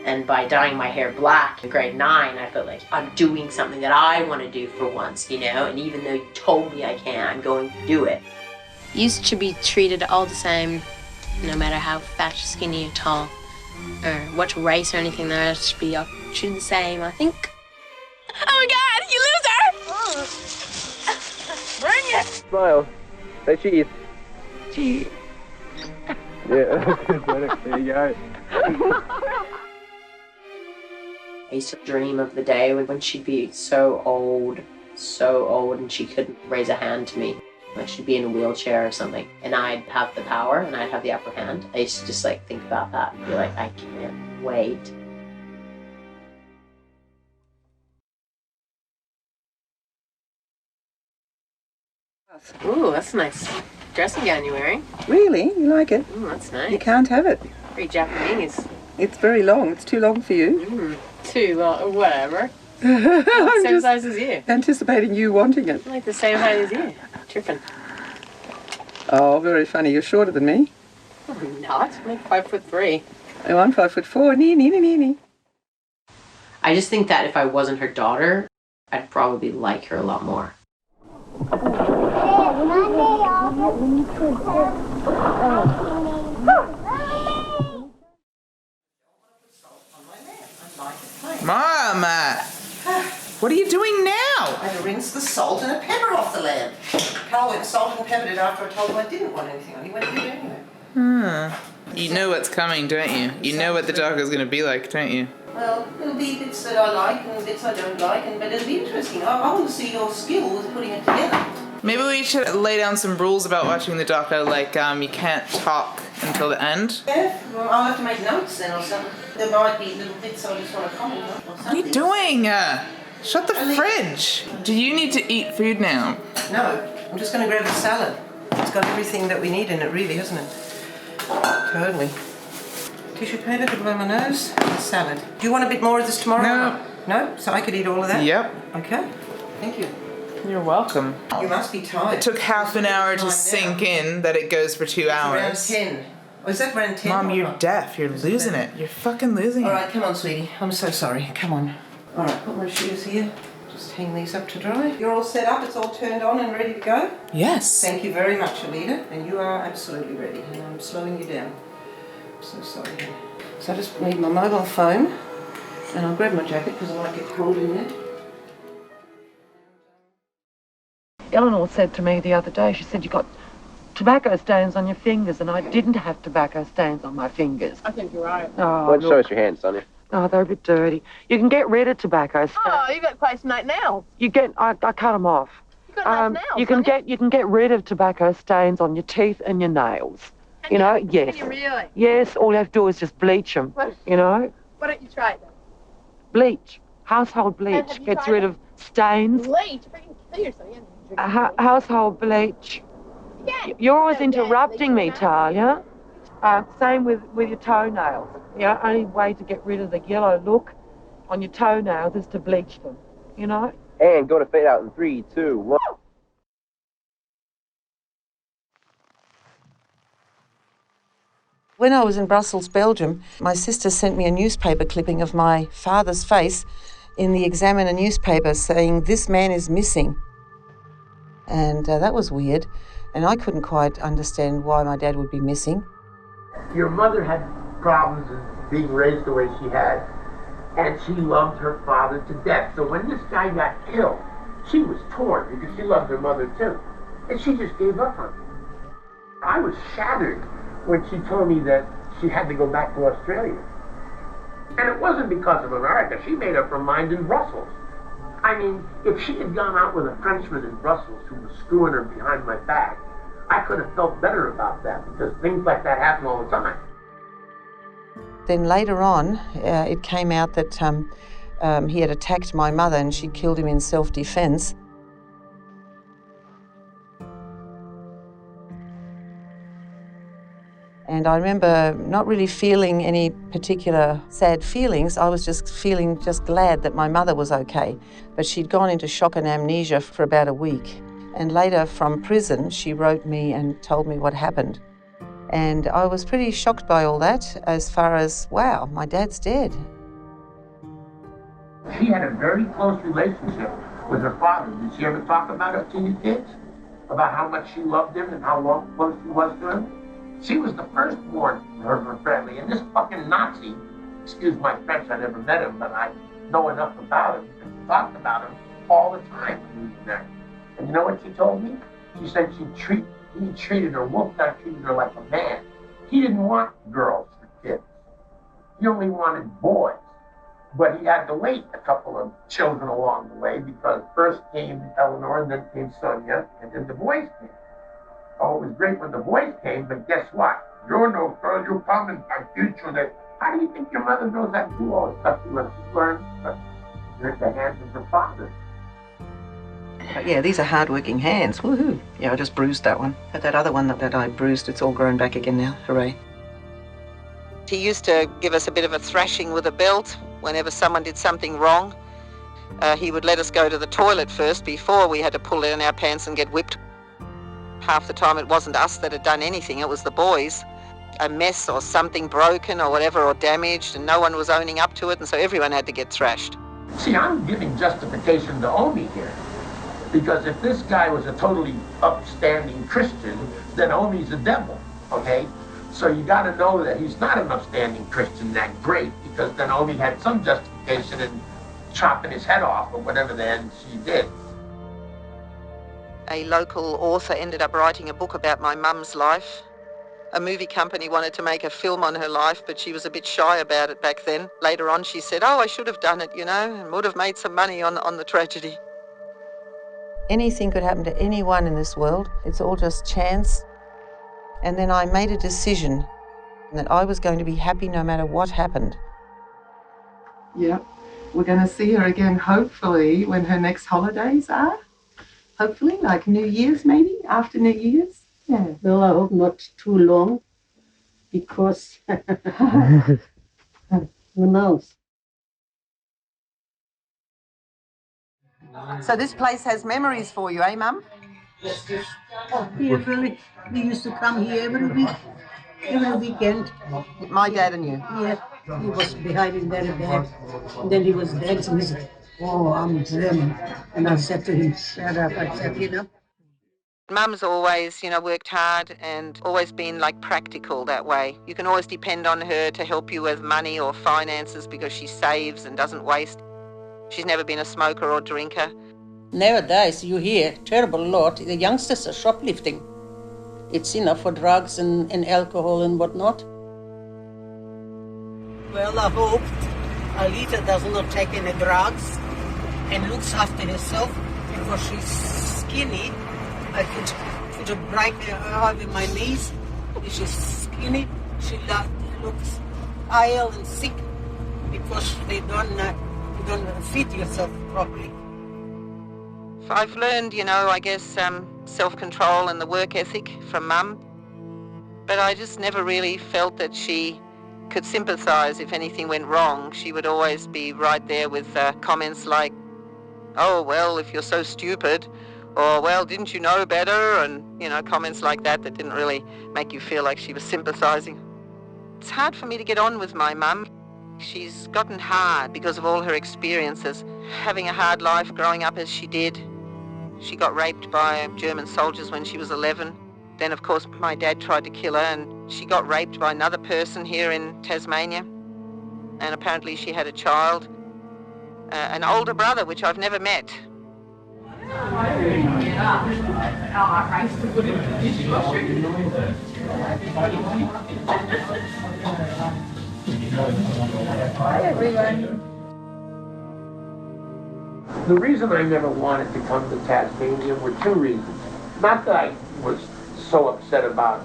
And by dyeing my hair black in grade 9, I felt like I'm doing something that I want to do for once, you know? And even though you told me I can't, I'm going to do it. Used to be treated all the same, no matter how fat, skinny, or tall, or what race or anything. There has to be treated the same, I think. Oh my God, you loser! Bring it! Smile. Say cheese. Cheese. Yeah. There you go. I used to dream of the day when she'd be so old, and she couldn't raise a hand to me. Like she'd be in a wheelchair or something, and I'd have the power and I'd have the upper hand. I used to just think about that and be like, I can't wait. Ooh, that's a nice dressing gown you're wearing. Really? You like it? Ooh, that's nice. You can't have it. Very Japanese. It's very long. It's too long for you. Too long, whatever. I'm Same just size as you. anticipating you wanting it. I'm like the same height as you. Tripping. Oh, very funny. You're shorter than me. I'm not. I'm like 5'3". Oh, I'm 5'4". Nee. I just think that if I wasn't her daughter, I'd probably like her a lot more. Mama! What are you doing now? I had to rinse the salt and the pepper off the lamb. Carl went and salted and peppered it after I told him I didn't want anything on. He went to do it anyway. You know what's coming, don't you? You know what the doc is going to be like, don't you? Well, there'll be bits that I like and bits I don't like, but it'll be interesting. I want to see your skill with putting it together. Maybe we should lay down some rules about watching the doco, like you can't talk until the end. Yeah, well, I'll have to make notes then or something. There might be little bits I just want to comment on or something. What are you doing? Shut the fridge. Do you need to eat food now? No, I'm just going to grab the salad. It's got everything that we need in it, really, hasn't it? Totally. Tissue paper to blow my nose. And salad. Do you want a bit more of this tomorrow? No. No? So I could eat all of that? Yep. Okay. Thank you. You're welcome. You must be tired. It took half an hour to sink in that it goes for 2 hours. Around 10. Oh, is that around 10? Mom, you're deaf. You're losing it. You're fucking losing it. All right, come on, sweetie. I'm so sorry. Come on. All right, put my shoes here. Just hang these up to dry. You're all set up. It's all turned on and ready to go? Yes. Thank you very much, Alita. And you are absolutely ready. And I'm slowing you down. I'm so sorry. So I just need my mobile phone. And I'll grab my jacket because I might get cold in there. Eleanor said to me the other day, she said, you got tobacco stains on your fingers, and I didn't have tobacco stains on my fingers. I think you're right. Oh, Why don't you show us your hands, Sonia? Oh, they're a bit dirty. You can get rid of tobacco stains. Oh, you got quite some nice nails. I cut them off. You got nice nails. You can get rid of tobacco stains on your teeth and your nails. Yes. Can you really? Yes, all you have to do is just bleach them, Why don't you try it then? Bleach. Household bleach Have you gets tried rid it? of stains. Bleach. Freaking kill yourself. You Household bleach. You're always interrupting me, Talia. Same with your toenails. The only way to get rid of the yellow look on your toenails is to bleach them, And go to fade out in 3, 2, 1. When I was in Brussels, Belgium, my sister sent me a newspaper clipping of my father's face in the Examiner newspaper saying, "This man is missing." And that was weird. And I couldn't quite understand why my dad would be missing. Your mother had problems in being raised the way she had, and she loved her father to death. So when this guy got killed, she was torn because she loved her mother too. And she just gave up on him. I was shattered when she told me that she had to go back to Australia. And it wasn't because of America. She made up her mind in Brussels. I mean, if she had gone out with a Frenchman in Brussels who was screwing her behind my back, I could have felt better about that because things like that happen all the time. Then later on, it came out that he had attacked my mother and she killed him in self-defense. And I remember not really feeling any particular sad feelings. I was just feeling glad that my mother was okay. But she'd gone into shock and amnesia for about a week. And later from prison, she wrote me and told me what happened. And I was pretty shocked by all that as far as, wow, my dad's dead. She had a very close relationship with her father. Did she ever talk about it to you kids? About how much she loved him and how close she was to him? She was the firstborn of her family, and this fucking Nazi, excuse my French, I never met him, but I know enough about him, and she talked about him all the time when we were there. And you know what she told me? She said he treated her, Wolfgang treated her like a man. He didn't want girls for kids. He only wanted boys. But he had to wait a couple of children along the way because first came Eleanor and then came Sonia, and then the boys came. Oh, it was great when the boys came, but guess what? You're no girl, you come in my future. That how do you think your mother knows how to do all this stuff she must have learned? But you're at the hands of her father. Yeah, these are hard-working hands. Woohoo! Yeah, I just bruised that one. But that other one that I bruised, it's all grown back again now. Hooray. He used to give us a bit of a thrashing with a belt whenever someone did something wrong. He would let us go to the toilet first before we had to pull down our pants and get whipped. Half the time it wasn't us that had done anything, it was the boys. A mess or something broken or whatever or damaged, and no one was owning up to it, and so everyone had to get thrashed. See, I'm giving justification to Omi here. Because if this guy was a totally upstanding Christian, then Omi's a devil, okay? So you gotta know that he's not an upstanding Christian that great, because then Omi had some justification in chopping his head off or whatever then she did. A local author ended up writing a book about my mum's life. A movie company wanted to make a film on her life, but she was a bit shy about it back then. Later on, she said, oh, I should have done it, you know, and would have made some money on the tragedy. Anything could happen to anyone in this world. It's all just chance. And then I made a decision that I was going to be happy no matter what happened. Yeah, we're going to see her again, hopefully, when her next holidays are. Hopefully, like New Year's maybe, after New Year's. Yeah. Well, I hope not too long, because who knows? So this place has memories for you, eh, Mum? Oh, here, really, we used to come here every week, every weekend. My dad and you? Yeah, he was behaving very bad. And then he was dead, and he said, oh, I'm German. And I said to him, shut up. I said, you know. Mum's always, you know, worked hard and always been like practical that way. You can always depend on her to help you with money or finances because she saves and doesn't waste. She's never been a smoker or drinker. Nowadays, you hear terrible lot. The youngsters are shoplifting. It's enough for drugs and alcohol and whatnot. Well, I hope Alita does not take any drugs and looks after herself, because she's skinny. I could put a breaker over my knees. She's skinny. She looks ill and sick because they don't feed yourself properly. I've learned, you know, I guess self-control and the work ethic from Mum. But I just never really felt that she could sympathise if anything went wrong. She would always be right there with comments like, oh, well, if you're so stupid, or, well, didn't you know better? And, you know, comments like that didn't really make you feel like she was sympathising. It's hard for me to get on with my mum. She's gotten hard because of all her experiences. Having a hard life growing up as she did. She got raped by German soldiers when she was 11. Then, of course, my dad tried to kill her, and she got raped by another person here in Tasmania. And apparently she had a child, an older brother, which I've never met. Hi, everyone. The reason I never wanted to come to Tasmania were two reasons. Not that I was so upset about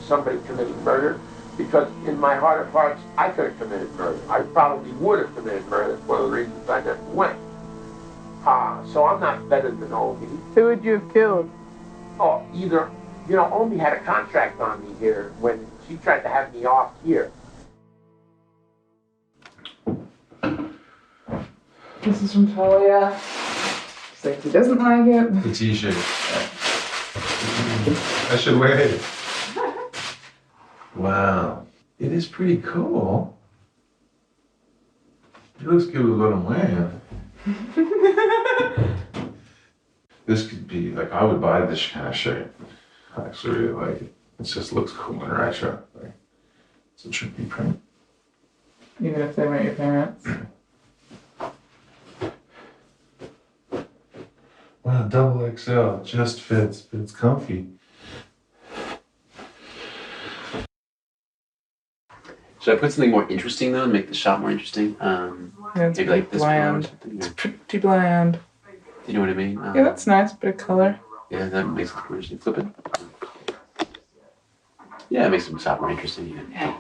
somebody committing murder, because in my heart of hearts, I could have committed murder. I probably would have committed murder. That's one of the reasons I never went. So I'm not better than Omi. Who would you have killed? Oh, either, you know, Omi had a contract on me here when she tried to have me off here. This is from Talia. She's like, he doesn't like it. The t-shirt. I should wear it. Wow. It is pretty cool. It looks good with what I'm wearing. This could be, like, I would buy this kind of shirt. I actually really like it. It just looks cool and retro. Like, it's a trippy print. Even if they weren't your parents. Wow, double XL, just fits, but it's comfy. Should I put something more interesting though, and make the shot more interesting? Yeah, it's maybe like this color or bland. something. It's pretty bland. Do you know what I mean? Yeah, that's nice, bit of color. Yeah, that makes it more interesting. Flip it. Yeah, it makes the shot more interesting. Yeah.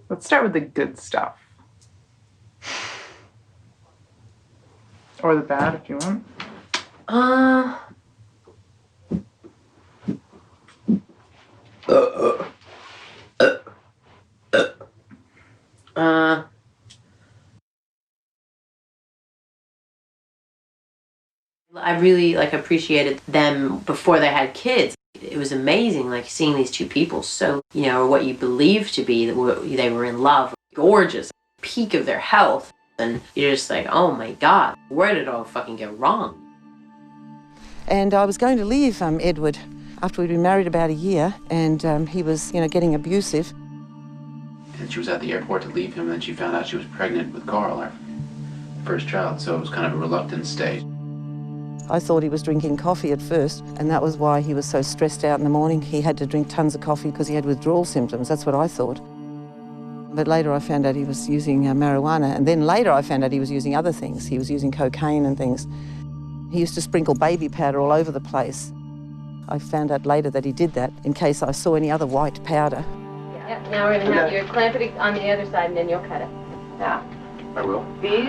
Let's start with the good stuff. Or the bad, if you want. I really appreciated them before they had kids. It was amazing, seeing these two people, so, or what you believe to be that they were in love, gorgeous, peak of their health, and you're just like, oh my God, where did it all fucking go wrong? And I was going to leave Edward after we'd been married about a year, and he was, getting abusive. that she was at the airport to leave him, and then she found out she was pregnant with Carl, our first child, so it was kind of a reluctant stage. I thought he was drinking coffee at first, and that was why he was so stressed out in the morning. He had to drink tons of coffee because he had withdrawal symptoms. That's what I thought. But later I found out he was using marijuana, and then later I found out he was using other things. He was using cocaine and things. He used to sprinkle baby powder all over the place. I found out later that he did that in case I saw any other white powder. Yep, now we're going to have you clamp it on the other side and then you'll cut it. Yeah. I will. These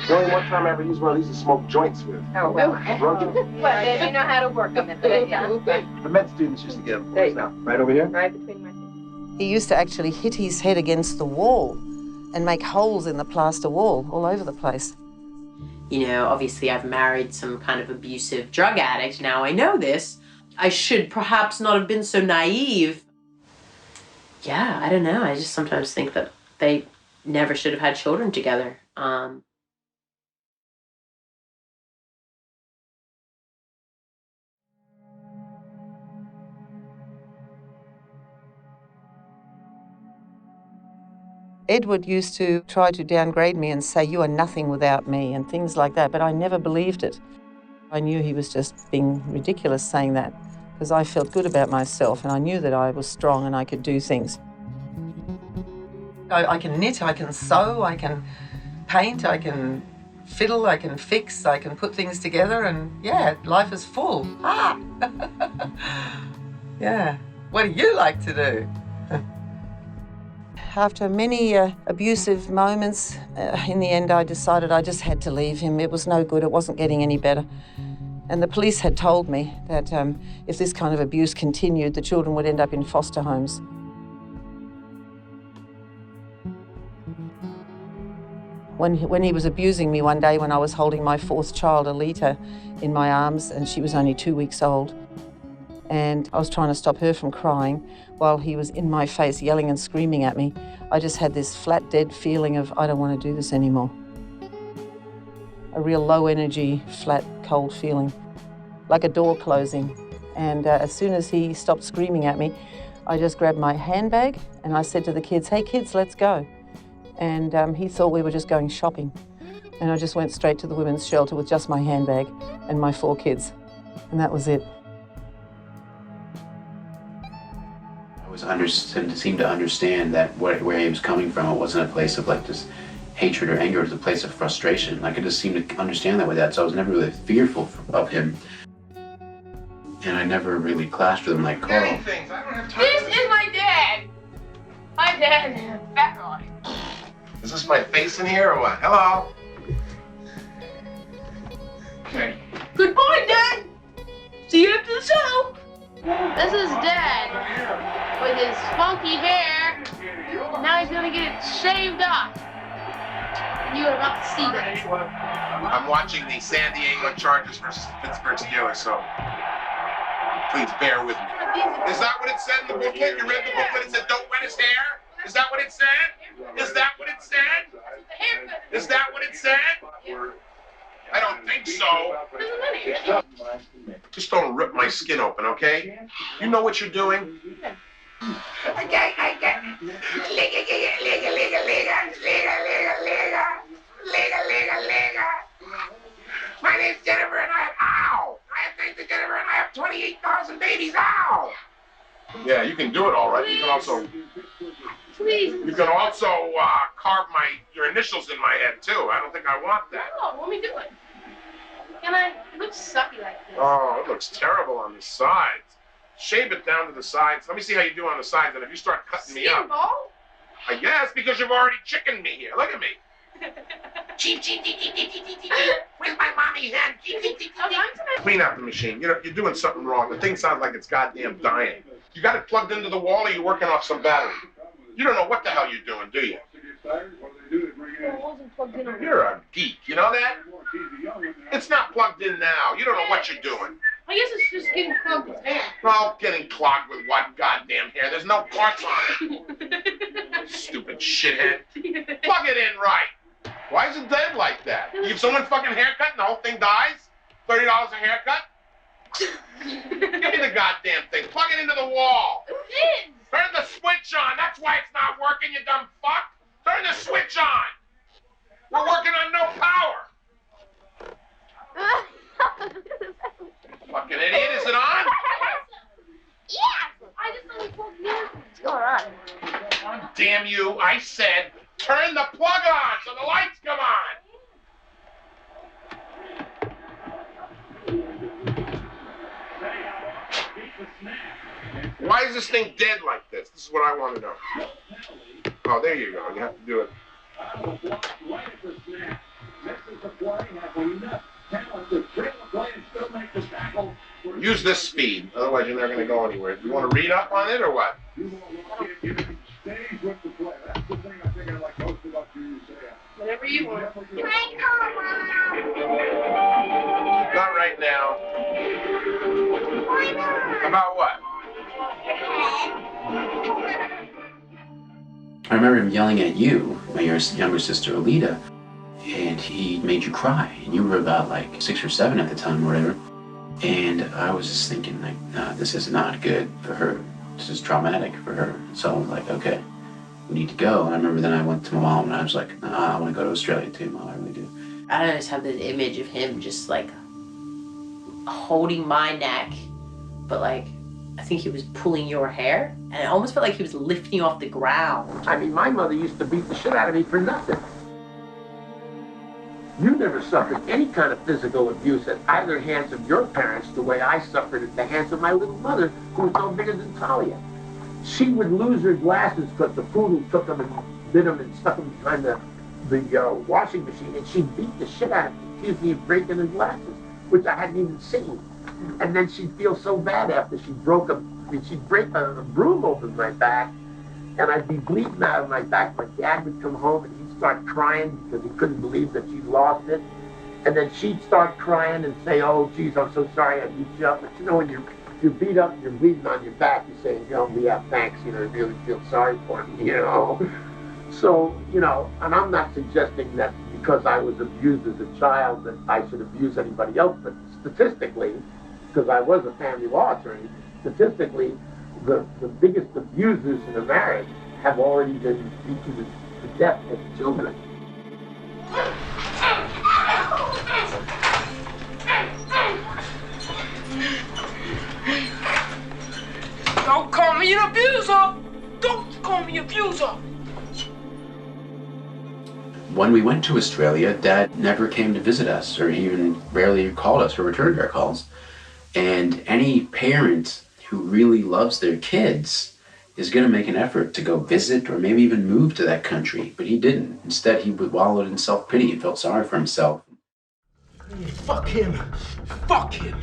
The only one time I ever used one of these to smoke joints with. Oh, well. Roger. Well, then you know how to work them. Yeah. The med students used to get them. Now, right over here? Right between my feet. He used to actually hit his head against the wall and make holes in the plaster wall all over the place. You know, obviously I've married some kind of abusive drug addict. Now I know this. I should perhaps not have been so naive. Yeah, I don't know. I just sometimes think that they never should have had children together. Edward used to try to downgrade me and say, "You are nothing without me," and things like that, but I never believed it. I knew he was just being ridiculous saying that because I felt good about myself and I knew that I was strong and I could do things. I can knit, I can sew, I can paint, I can fiddle, I can fix, I can put things together, and yeah, life is full. Ah! Yeah. What do you like to do? After many abusive moments, in the end I decided I just had to leave him. It was no good, it wasn't getting any better. And the police had told me that if this kind of abuse continued, the children would end up in foster homes. When he was abusing me one day when I was holding my fourth child, Alita, in my arms, and she was only 2 weeks old, and I was trying to stop her from crying while he was in my face yelling and screaming at me, I just had this flat, dead feeling of, I don't want to do this anymore. A real low energy, flat, cold feeling, like a door closing. And as soon as he stopped screaming at me, I just grabbed my handbag and I said to the kids, "Hey kids, let's go." And he thought we were just going shopping. And I just went straight to the women's shelter with just my handbag and my 4 kids. And that was it. I seemed to understand that where he was coming from, it wasn't a place of like this hatred or anger, it was a place of frustration. I could just seem to understand that with that, so I was never really fearful of him. And I never really clashed with him like Carl. This is my dad. My dad is a fat guy. Is this my face in here or what? Hello? Okay. Goodbye, Dad. See you after the show. This is Dad with his funky hair. Now he's gonna get it shaved off. And you are about to see that. I'm watching the San Diego Chargers versus Pittsburgh Steelers, so please bear with me. Is that what it said in the booklet? You read the booklet? It said, "Don't wet his hair"? Is that what it said? Is that what it said? Is that what it said? I don't think so. Just don't rip my skin open, okay? You know what you're doing? Okay. My name's Jennifer and I have named Jennifer and I have 28,000 babies. Ow! Yeah, you can do it all right. You can also... Please. You can also carve your initials in my head, too. I don't think I want that. No, let me do it. Can I? It looks sucky like this. Oh, it looks terrible on the sides. Shave it down to the sides. Let me see how you do on the sides, and if you start cutting me up... Ball? I guess, because you've already chickened me here. Look at me. Cheep. Where's my mommy hand? Clean out the machine. You're doing something wrong. The thing sounds like it's goddamn dying. You got it plugged into the wall, or you're working off some battery? You don't know what the hell you're doing, do you? You're a geek, you know that? It's not plugged in now. You don't know what you're doing. I guess it's just getting clogged with hair. Well, getting clogged with what goddamn hair? There's no parts on it. Stupid shithead. Plug it in right. Why is it dead like that? You give someone a fucking haircut and the whole thing dies? $30 a haircut? Give me the goddamn thing. Plug it into the wall. It is. Turn the switch on. That's why it's not working, you dumb fuck. Turn the switch on. We're working on no power. Fucking idiot, is it on? Yeah. I just only pulled music. What's going on? Damn you, I said turn the plug on so the lights come on. Why is this thing dead like this? This is what I want to know. Oh, there you go. You have to do it. Use this speed, otherwise you're never going to go anywhere. You want to read up on it or what? Whatever you want. Not right now. About what? I remember him yelling at you, my younger sister Alita, and he made you cry. And you were about like 6 or 7 at the time or whatever. And I was just thinking like, nah, this is not good for her. This is traumatic for her. So I was like, okay, we need to go. And I remember then I went to my mom and I was like, nah, I want to go to Australia too, Mom, I really do. I just have this image of him just like holding my neck, but like, I think he was pulling your hair, and it almost felt like he was lifting you off the ground. I mean, my mother used to beat the shit out of me for nothing. You never suffered any kind of physical abuse at either hands of your parents the way I suffered at the hands of my little mother, who was no bigger than Talia. She would lose her glasses because the poodle took them and bit them and stuck them behind the washing machine, and she beat the shit out of me, accused me of breaking her glasses, which I hadn't even seen. And then she'd feel so bad after she'd break a broom over my back, and I'd be bleeding out of my back. My dad would come home and he'd start crying because he couldn't believe that she'd lost it. And then she'd start crying and say, oh, geez, I'm so sorry I beat you up. But you know, when you're beat up and you're bleeding on your back, you say, you know, yeah, thanks, you know, I really feel sorry for me, you know. So, you know, and I'm not suggesting that because I was abused as a child that I should abuse anybody else, but statistically, because I was a family law attorney, statistically, the biggest abusers in a marriage have already been beaten to death as children. Don't call me an abuser! Don't call me an abuser! When we went to Australia, Dad never came to visit us, or he even rarely called us or returned our calls. And any parent who really loves their kids is going to make an effort to go visit or maybe even move to that country, but he didn't. Instead, he wallowed in self-pity and felt sorry for himself. Fuck him. Fuck him.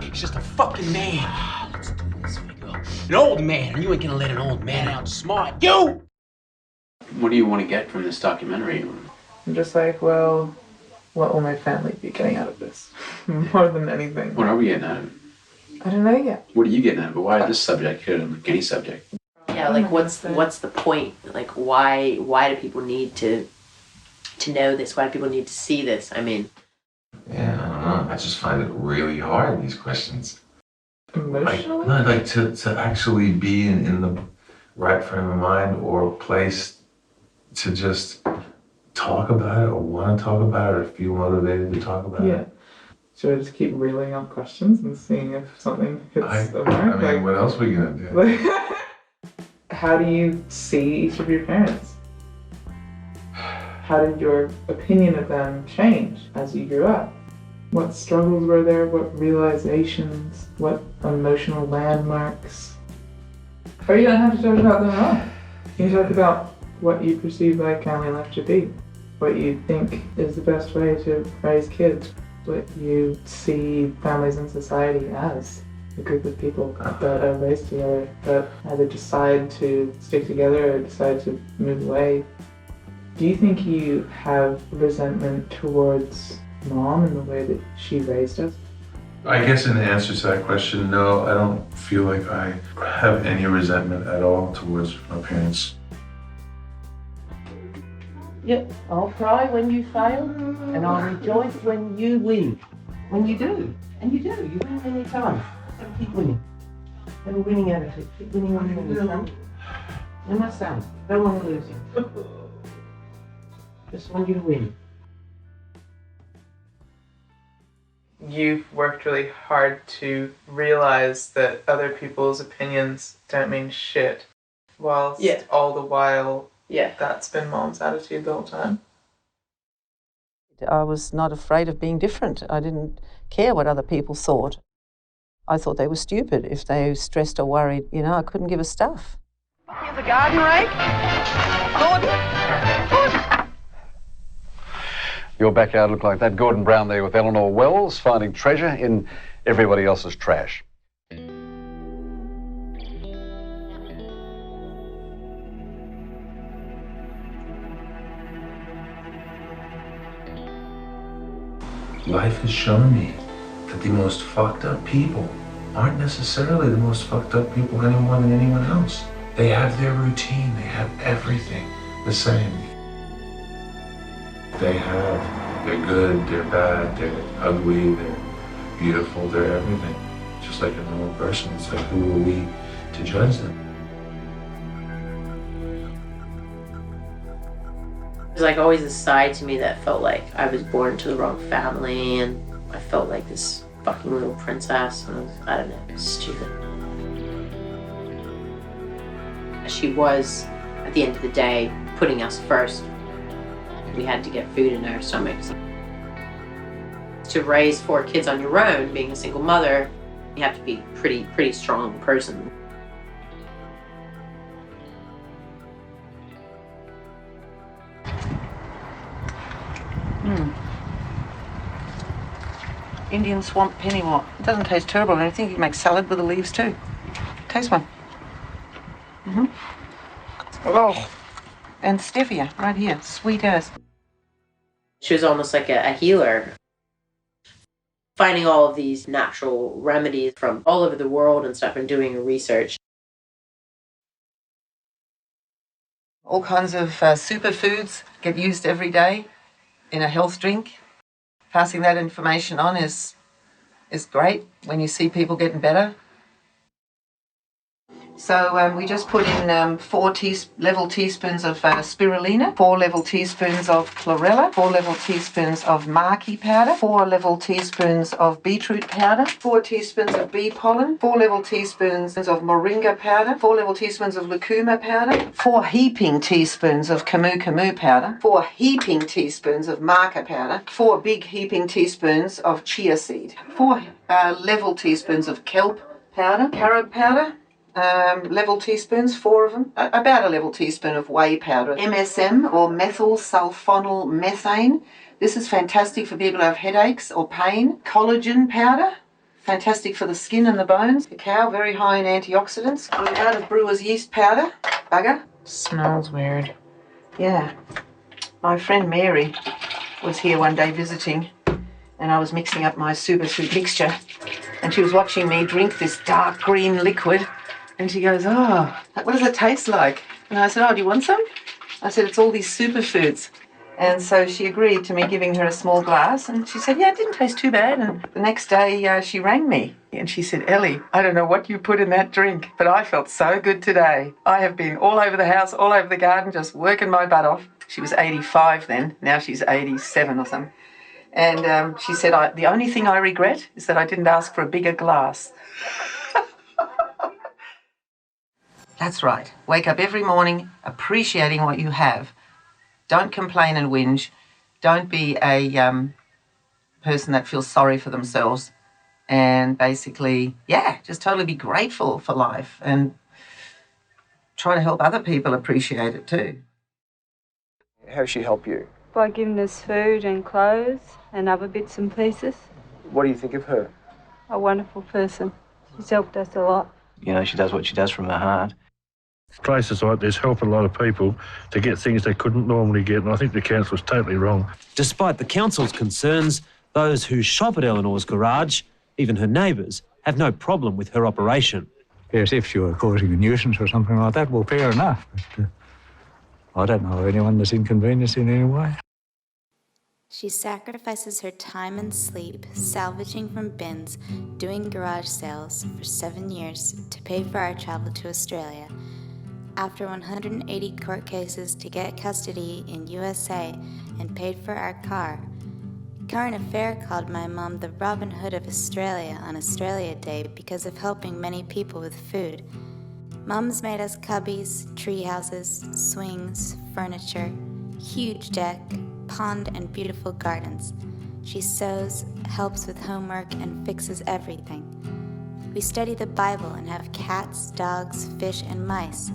He's just a fucking man. Let's do this, Vigo. An old man, and you ain't gonna let an old man outsmart you! What do you want to get from this documentary? I'm just like, well, what will my family be getting out of this? More than anything. What are we getting out of it? I don't know yet. What are you getting out of it? Why this subject? Could have like any subject. Yeah, like what's the point? Like why do people need to know this? Why do people need to see this? I mean, yeah, I don't know. I just find it really hard, these questions. Emotionally? Like to actually be in the right frame of mind or place to just talk about it or want to talk about it or feel motivated to talk about it. Should I just keep reeling off questions and seeing if something hits the mark? I mean, what else are we gonna do? How do you see each of your parents? How did your opinion of them change as you grew up? What struggles were there? What realizations? What emotional landmarks? Or you don't have to talk about them at all. You can talk about what you perceive like family life to be, what you think is the best way to raise kids, what you see families in society as. A group of people that are raised together that either decide to stick together or decide to move away. Do you think you have resentment towards Mom in the way that she raised us? I guess in answer to that question, no, I don't feel like I have any resentment at all towards my parents. Yep, I'll cry when you fail, and I'll rejoice when you win. When you do, and you do, you win many times. So keep winning. Have a winning attitude. Keep winning, winning, winning. You're my son. Don't want to lose you. Just want you to win. You've worked really hard to realize that other people's opinions don't mean shit, whilst all the while that's been Mom's attitude the whole time. I was not afraid of being different. I didn't care what other people thought. I thought they were stupid if they stressed or worried. You know, I couldn't give a stuff. Here's a garden rake. Gordon. Your backyard looked like that. Gordon Brown there with Eleanor Wells, finding treasure in everybody else's trash. Life has shown me that the most fucked up people aren't necessarily the most fucked up people any more than anyone else. They have their routine, they have everything the same. They're good, they're bad, they're ugly, they're beautiful, they're everything. Just like a normal person, it's like, who are we to judge them? There's like always a side to me that felt like I was born into the wrong family, and I felt like this fucking little princess, and I don't know, stupid. She was, at the end of the day, putting us first. We had to get food in our stomachs. To raise 4 kids on your own, being a single mother, you have to be a pretty strong person. Indian swamp pennywort. It doesn't taste terrible, and I think you can make salad with the leaves too. Taste one. Oh, and stevia right here, sweet as. She was almost like a healer. Finding all of these natural remedies from all over the world and stuff and doing research. All kinds of superfoods get used every day in a health drink. Passing that information on is great when you see people getting better. So we just put in 4 level teaspoons of spirulina, 4 level teaspoons of chlorella, 4 level teaspoons of maqui powder, 4 level teaspoons of beetroot powder, 4 teaspoons of bee pollen, 4 level teaspoons of moringa powder, 4 level teaspoons of lucuma powder, 4 heaping teaspoons of camu camu powder, 4 heaping teaspoons of maca powder, 4 big heaping teaspoons of chia seed, 4 level teaspoons of kelp powder, carob powder, level teaspoons, 4 of them, about a level teaspoon of whey powder, MSM or methyl sulfonyl methane. This is fantastic for people who have headaches or pain. Collagen powder, fantastic for the skin and the bones. Cacao, very high in antioxidants. Out of brewer's yeast powder, bugger. Smells weird. Yeah. My friend Mary was here one day visiting, and I was mixing up my superfood mixture, and she was watching me drink this dark green liquid. And she goes, oh, what does it taste like? And I said, oh, do you want some? I said, it's all these superfoods. And so she agreed to me giving her a small glass. And she said, yeah, it didn't taste too bad. And the next day she rang me. And she said, Ellie, I don't know what you put in that drink, but I felt so good today. I have been all over the house, all over the garden, just working my butt off. She was 85 then. Now she's 87 or something. And she said, the only thing I regret is that I didn't ask for a bigger glass. That's right. Wake up every morning appreciating what you have. Don't complain and whinge. Don't be a person that feels sorry for themselves. And basically, just totally be grateful for life and try to help other people appreciate it too. How does she help you? By giving us food and clothes and other bits and pieces. What do you think of her? A wonderful person. She's helped us a lot. You know, she does what she does from her heart. Places like this help a lot of people to get things they couldn't normally get, and I think the council's totally wrong. Despite the council's concerns, those who shop at Eleanor's garage, even her neighbours, have no problem with her operation. Yes, if she were causing a nuisance or something like that, well, fair enough. But I don't know anyone that's inconvenienced in any way. She sacrifices her time and sleep, salvaging from bins, doing garage sales for 7 years to pay for our travel to Australia. After 180 court cases to get custody in USA and paid for our car, Current Affair called my mom the Robin Hood of Australia on Australia Day because of helping many people with food. Mom's made us cubbies, tree houses, swings, furniture, huge deck, pond, and beautiful gardens. She sews, helps with homework, and fixes everything. We study the Bible and have cats, dogs, fish, and mice.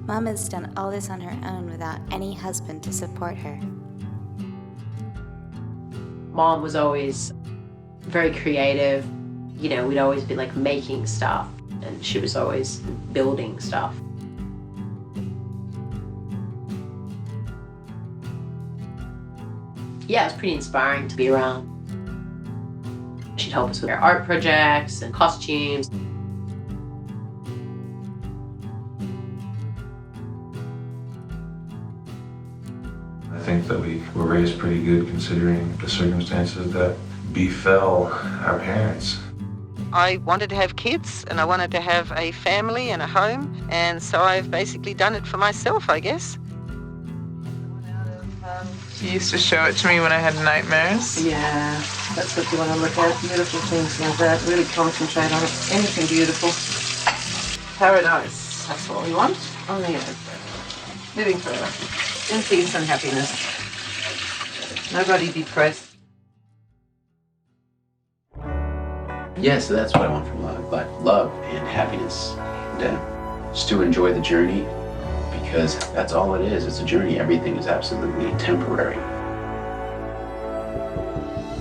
Mom has done all this on her own without any husband to support her. Mom was always very creative. You know, we'd always be like making stuff, and she was always building stuff. Yeah, it was pretty inspiring to be around. She'd help us with our art projects and costumes. I think that we were raised pretty good considering the circumstances that befell our parents. I wanted to have kids and I wanted to have a family and a home, and so I've basically done it for myself, I guess. She used to show it to me when I had nightmares. Yeah, that's what you want to look at. Beautiful things like that. Really concentrate on it. Anything beautiful. Paradise. That's what we want on the earth. Living forever. In peace and happiness. Nobody depressed. Yeah, so that's what I want from love. Like love and happiness. And just to enjoy the journey, because that's all it is. It's a journey. Everything is absolutely temporary.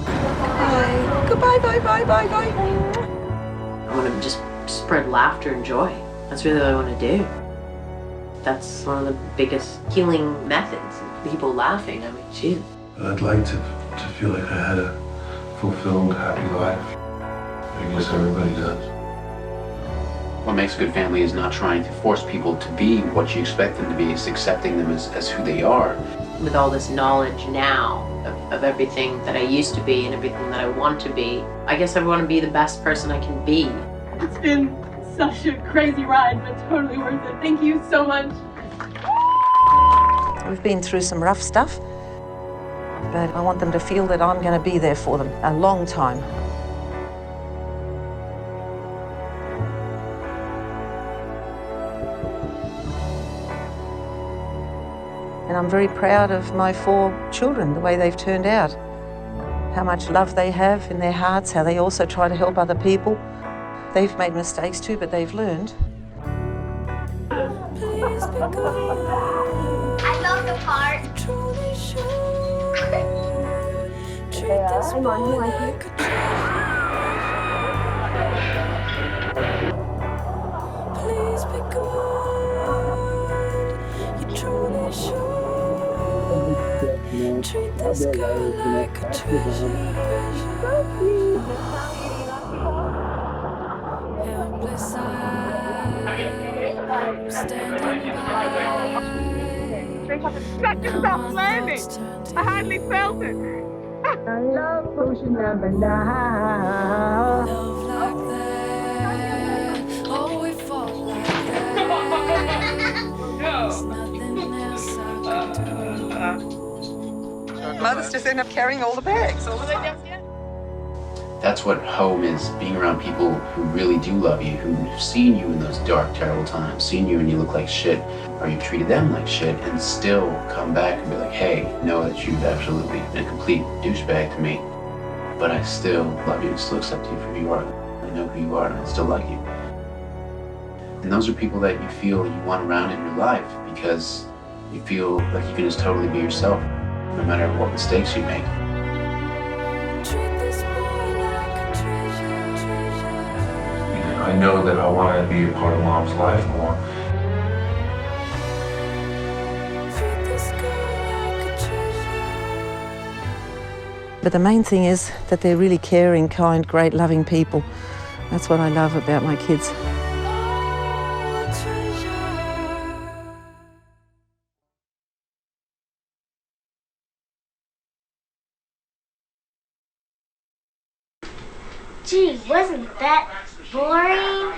Bye. Goodbye, bye, bye, bye, bye. I want to just spread laughter and joy. That's really what I want to do. That's one of the biggest healing methods. People laughing. I mean, geez. I'd like to feel like I had a fulfilled, happy life. I guess everybody does. What makes a good family is not trying to force people to be what you expect them to be. It's accepting them as who they are. With all this knowledge now of everything that I used to be and everything that I want to be, I guess I want to be the best person I can be. It's been such a crazy ride, but totally worth it. Thank you so much. We've been through some rough stuff, but I want them to feel that I'm going to be there for them a long time. And I'm very proud of my 4 children, the way they've turned out. How much love they have in their hearts, how they also try to help other people. They've made mistakes too, but they've learned. I love the part. I'm on, you like it? Please be good. You truly should. Treat this girl like a treasure. Helpless I'm standing by. Shut yourself slamming. I hardly felt it. I love potion number 9. Love like that. Oh, we fought like that. There's nothing else I can do. Mothers just end up carrying all the bags all the time. That's what home is, being around people who really do love you, who've seen you in those dark, terrible times, seen you and you look like shit, or you've treated them like shit, and still come back and be like, hey, know that you've absolutely been a complete douchebag to me, but I still love you and still accept you for who you are. I know who you are and I still like you. And those are people that you feel you want around in your life because you feel like you can just totally be yourself, no matter what mistakes you make. I know that I want to be a part of Mom's life more. But the main thing is that they're really caring, kind, great, loving people. That's what I love about my kids. Gee, wasn't that boring?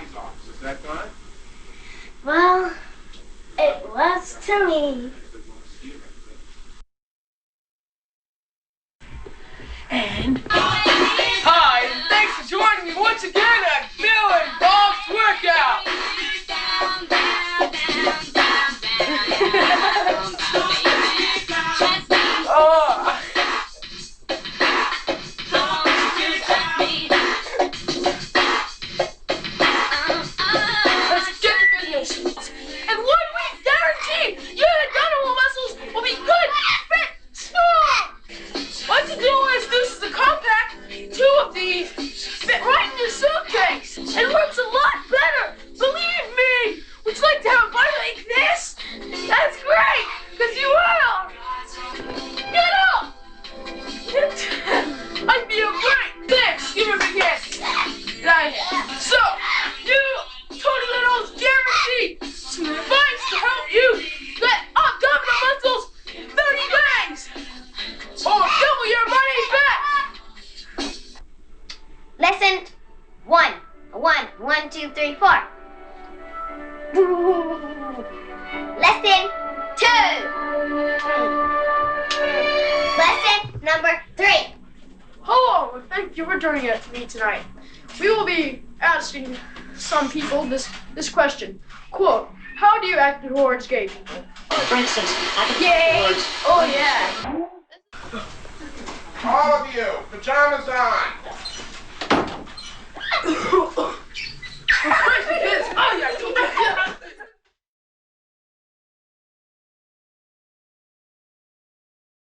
Well, It was to me. And hi, and thanks for joining me once again at Bill and Bob's Workout. Let's get to business. And 1 week guarantee, your abdominal muscles will be good, fit, strong. What you do is this is a compact. 2 of these fit right in your suitcase. It works a lot better. Believe me. Would you like to have a body like this? That's great, because you will. Get up. I feel great. Thanks. Give me a big hand. Get out of here. So, you Tony Little's guaranteed some advice to help you get abdominal muscles in 30 days. Or double your money back. Lesson 1. 1, 2, 3, 4. Lesson 2. Lesson number 3. Hello, and thank you for joining me tonight. We will be asking some people this question. Quote, how do you act towards gay people? For instance, Yay! Oh yeah! All of you, pajamas on.